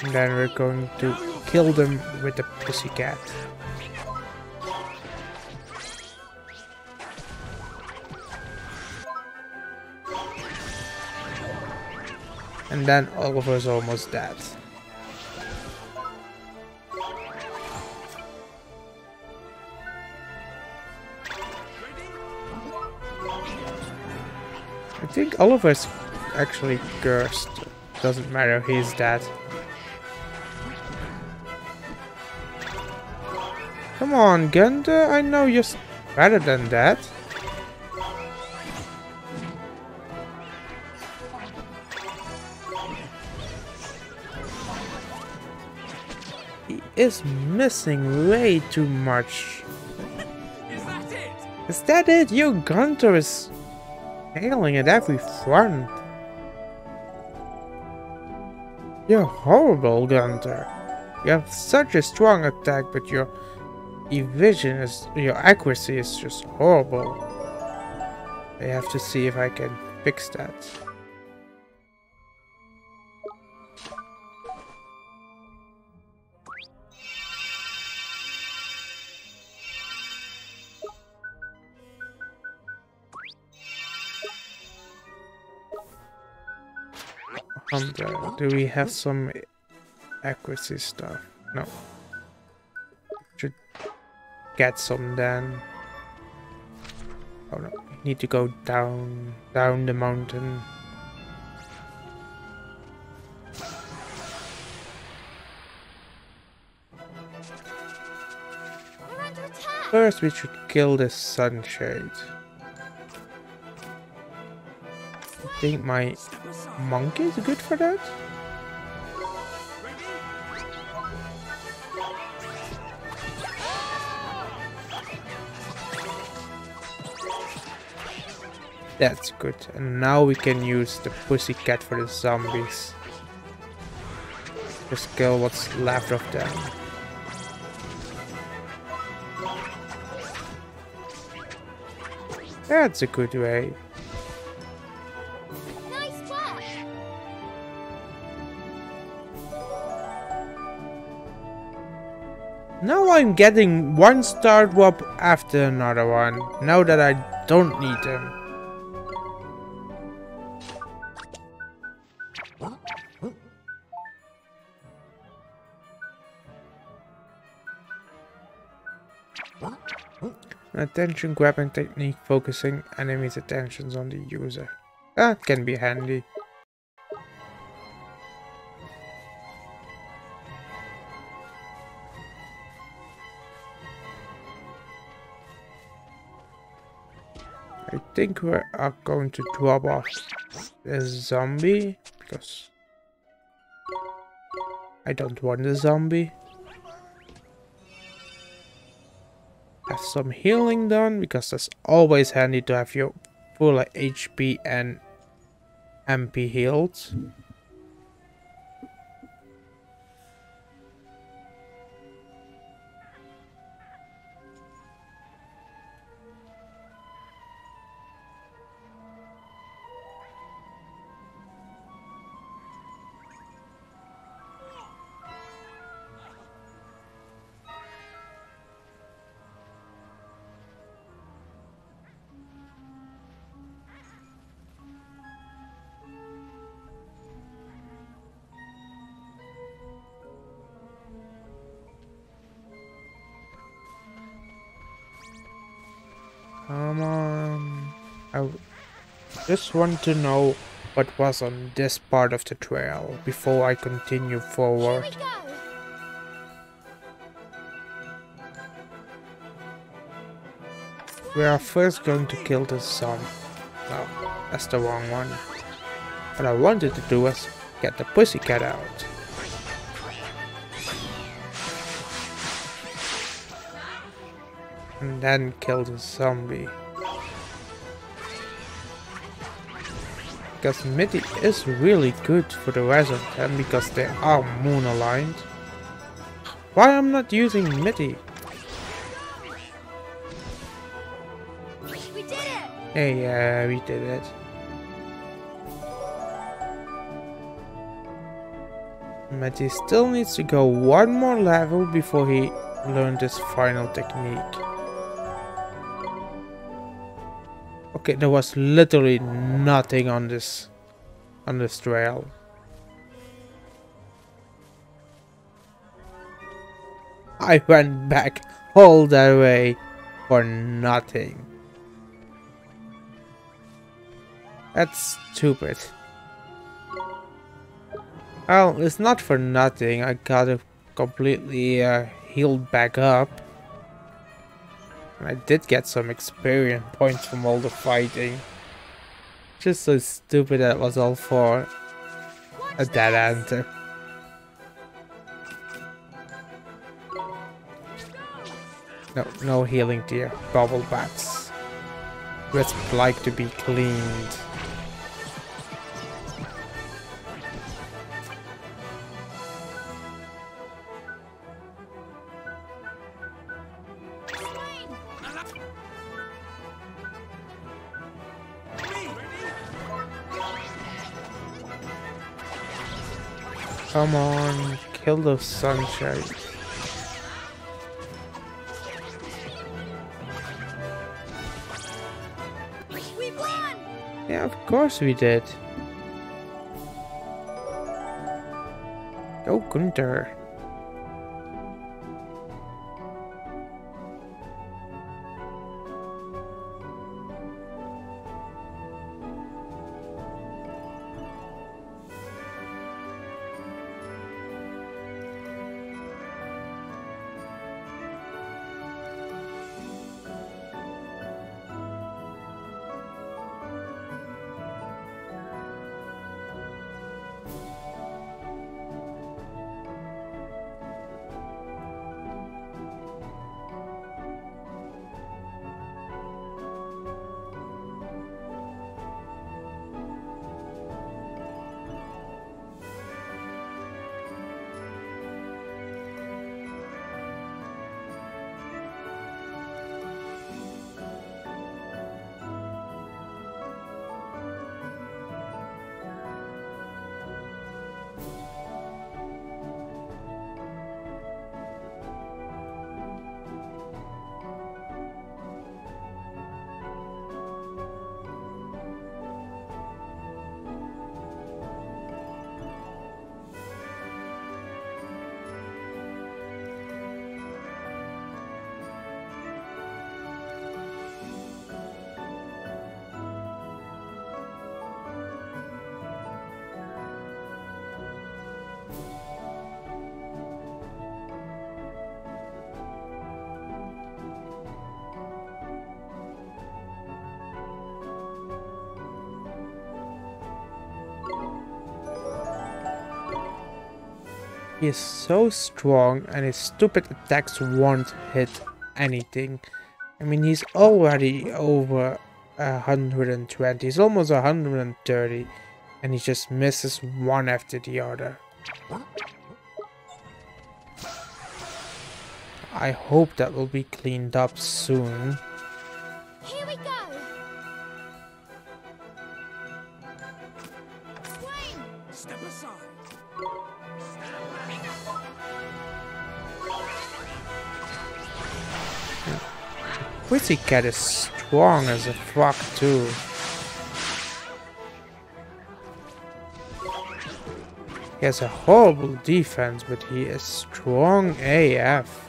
And then we're going to kill them with the pussycat. And then Oliver's almost dead. I think Oliver's actually cursed. Doesn't matter, he's dead. Come on, Gunther, I know you're better than that. He is missing way too much. Is that it? Is that it? Your Gunter is failing at every front. You're horrible, Gunter. You have such a strong attack, but your your accuracy is just horrible. I have to see if I can fix that. Do we have some accuracy stuff? No. Should get some then. Oh no, we need to go down the mountain. We're under attack. First we should kill the sunshade. I think my monkey is good for that. That's good. And now we can use the pussycat for the zombies. Just kill what's left of them. That's a good way. Nice work. Now I'm getting one star drop after another one. Now that I don't need them. Attention grabbing technique focusing enemies' attentions on the user. That can be handy. I think we are going to drop off the zombie because I don't want the zombie. Have some healing done because that's always handy to have your full HP and MP healed. Come on. I just want to know what was on this part of the trail before I continue Here forward. we go. We are first going to kill the zombie. No, that's the wrong one. What I wanted to do was get the pussycat out. And then kill the zombie. Because Mitty is really good for the rest of them because they are moon aligned. Why I'm not using Mitty? We did it. Hey, yeah, we did it. Mitty still needs to go one more level before he learned his final technique. Okay, there was literally nothing on this trail. I went back all that way for nothing. That's stupid. Well, it's not for nothing. I got it completely healed back up. I did get some experience points from all the fighting. Just so stupid that was all for a dead end. No healing dear. Gobble bats. Wisp like to be cleaned. Come on, kill those sunshine. We won! Yeah, of course we did. Go Gunther. He is so strong and his stupid attacks won't hit anything. I mean, he's already over 120, he's almost 130, and he just misses one after the other. I hope that will be cleaned up soon. Here we go! Swing! Step aside. Pussycat is strong as a fuck too. He has a horrible defense, but he is strong AF.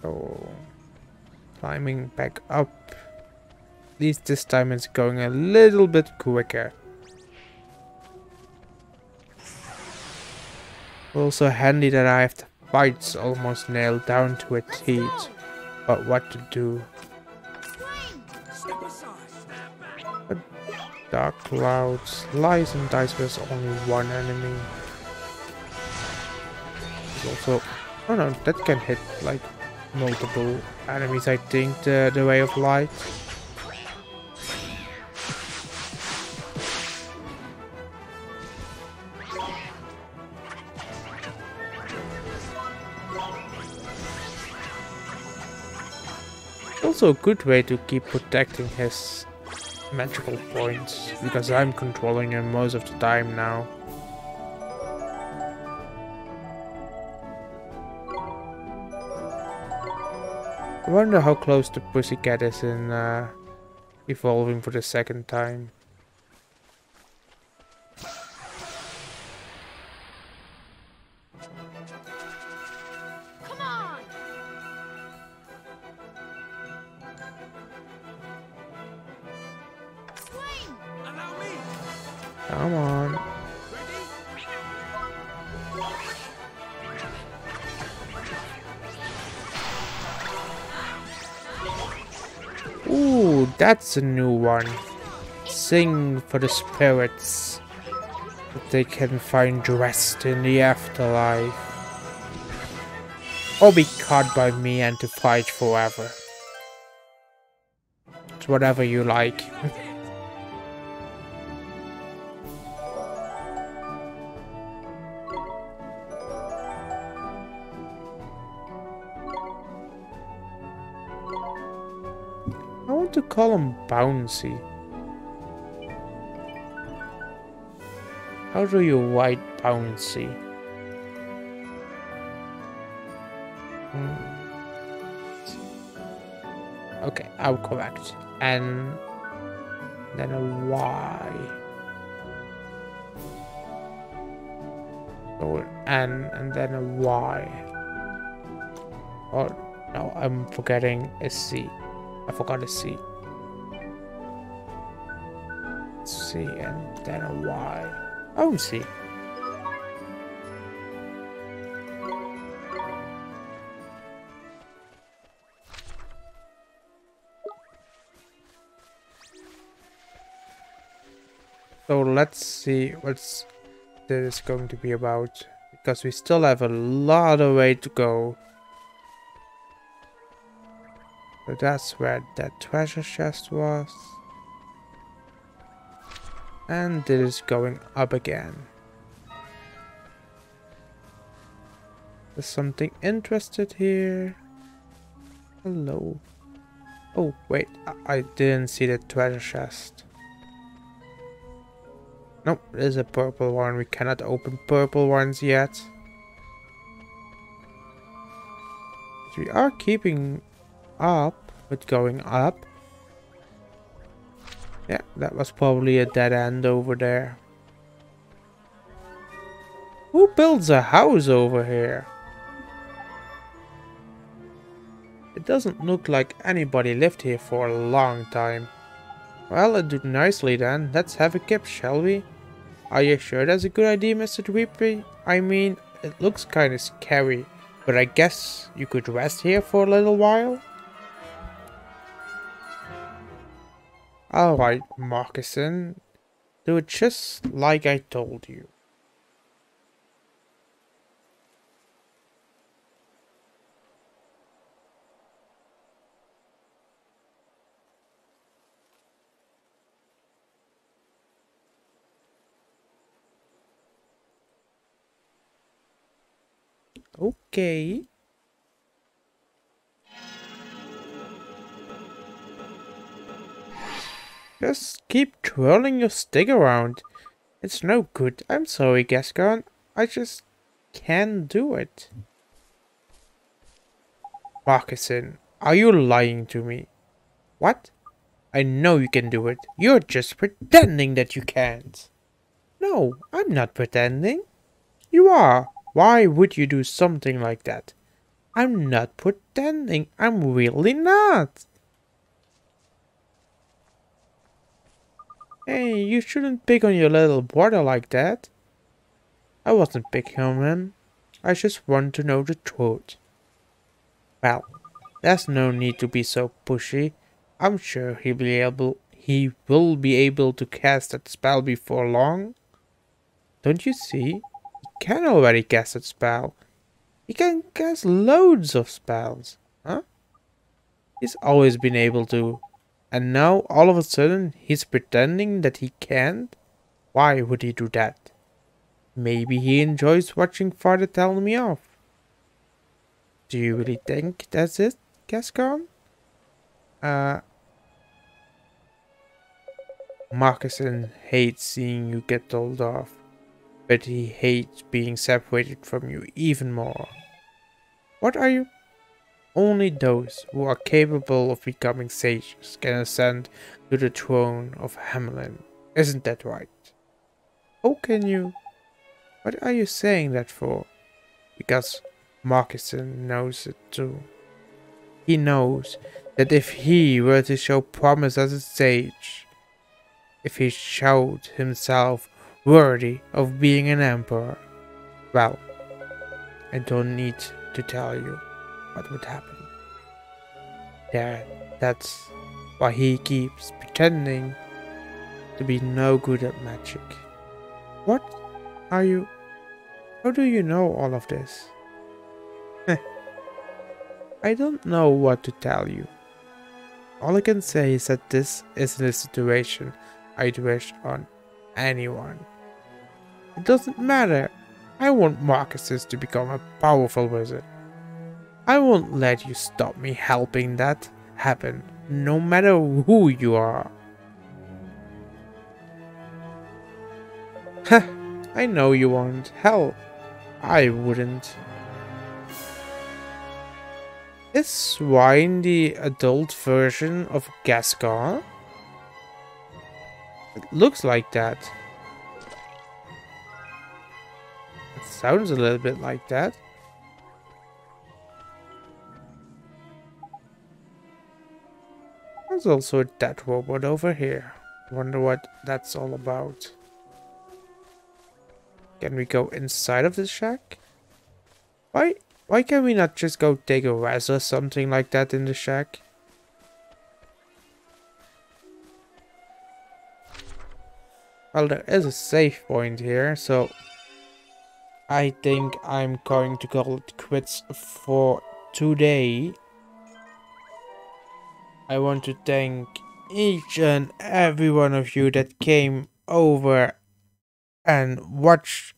Oh, climbing back up. At least this time it's going a little bit quicker. Also handy that I have the fights almost nailed down to a T. But what to do? Step aside. But Dark Clouds, Lies and Dice was only one enemy. There's also, oh no, that can hit like multiple enemies, I think, the Way of Light. Also a good way to keep protecting his magical points, because I'm controlling him most of the time now. I wonder how close the Pussycat is in evolving for the second time. Come on! Swing! Allow me. Come on. Ready? Oh, that's a new one. Sing for the spirits, that they can find rest in the afterlife. Or be caught by me and to fight forever. It's whatever you like. I want to call him Bouncy. How do you write Bouncy? Okay, I'll correct. And then a Y. So an and then a Y. Oh no, I'm forgetting a C. I forgot a C. C and then a Y. Oh, C. So let's see what's this going to be about, because we still have a lot of way to go. So that's where that treasure chest was. And this is going up again. There's something interested here. Hello. Oh wait, I didn't see the treasure chest. Nope, there's a purple one. We cannot open purple ones yet. But we are keeping up with going up. Yeah, that was probably a dead end over there. Who builds a house over here? It doesn't look like anybody lived here for a long time. Well, it did nicely then. Let's have a kip, shall we? Are you sure that's a good idea, Mr. Dweepy? I mean, it looks kinda scary, but I guess you could rest here for a little while? Alright, Moccasin. Do it just like I told you. Okay. Just keep twirling your stick around. It's no good. I'm sorry, Gascon. I just can't do it. Moccasin, are you lying to me? What? I know you can do it. You're just pretending that you can't. No, I'm not pretending. You are. Why would you do something like that? I'm not pretending. I'm really not. Hey, you shouldn't pick on your little brother like that. I wasn't picking on him. I just want to know the truth. Well, there's no need to be so pushy. I'm sure he will be able to cast that spell before long. Don't you see? He can already cast that spell. He can cast loads of spells. Huh? He's always been able to. And now, all of a sudden, he's pretending that he can't? Why would he do that? Maybe he enjoys watching Father tell me off. Do you really think that's it, Gascon? Moccasin hates seeing you get told off, but he hates being separated from you even more. What are you? Only those who are capable of becoming sages can ascend to the throne of Hamelin. Isn't that right? How can you? What are you saying that for? Because Moccasin knows it too. He knows that if he were to show promise as a sage, if he showed himself worthy of being an emperor, well, I don't need to tell you what would happen. That's Why he keeps pretending to be no good at magic. What are you? How do you know all of this? I don't know what to tell you. All I can say is that this isn't a situation I'd wish on anyone. It doesn't matter. I want Marcuses to become a powerful wizard. I won't let you stop me helping that happen, no matter who you are. Heh, I know you won't. Hell, I wouldn't. Is Swine the adult version of Gascar? It looks like that. It sounds a little bit like that. There's also a dead robot over here. Wonder what that's all about. Can we go inside of the shack? Why can we not just go take a rest or something like that in the shack? Well, there is a save point here, so I think I'm going to call it quits for today. I want to thank each and every one of you that came over and watched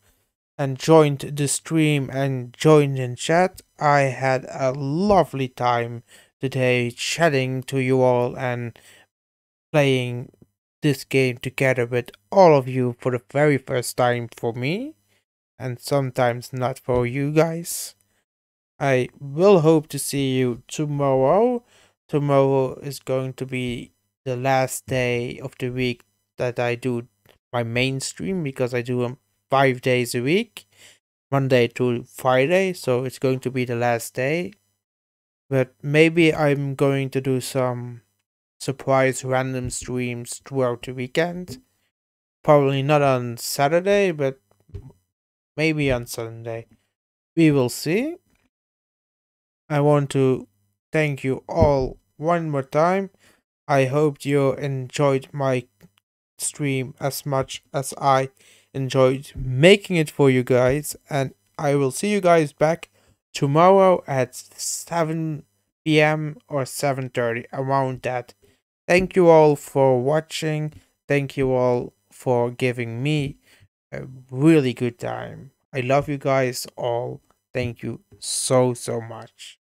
and joined the stream and joined in chat. I had a lovely time today chatting to you all and playing this game together with all of you for the very first time for me, and sometimes not for you guys. I will hope to see you tomorrow. Tomorrow is going to be the last day of the week that I do my main stream, because I do them 5 days a week, Monday to Friday, so it's going to be the last day. But maybe I'm going to do some surprise random streams throughout the weekend. Probably not on Saturday, but maybe on Sunday. We will see. I want to thank you all one more time. I hope you enjoyed my stream as much as I enjoyed making it for you guys, and I will see you guys back tomorrow at 7 p.m. or 7:30, around that. Thank you all for watching. Thank you all for giving me a really good time. I love you guys all. Thank you so much.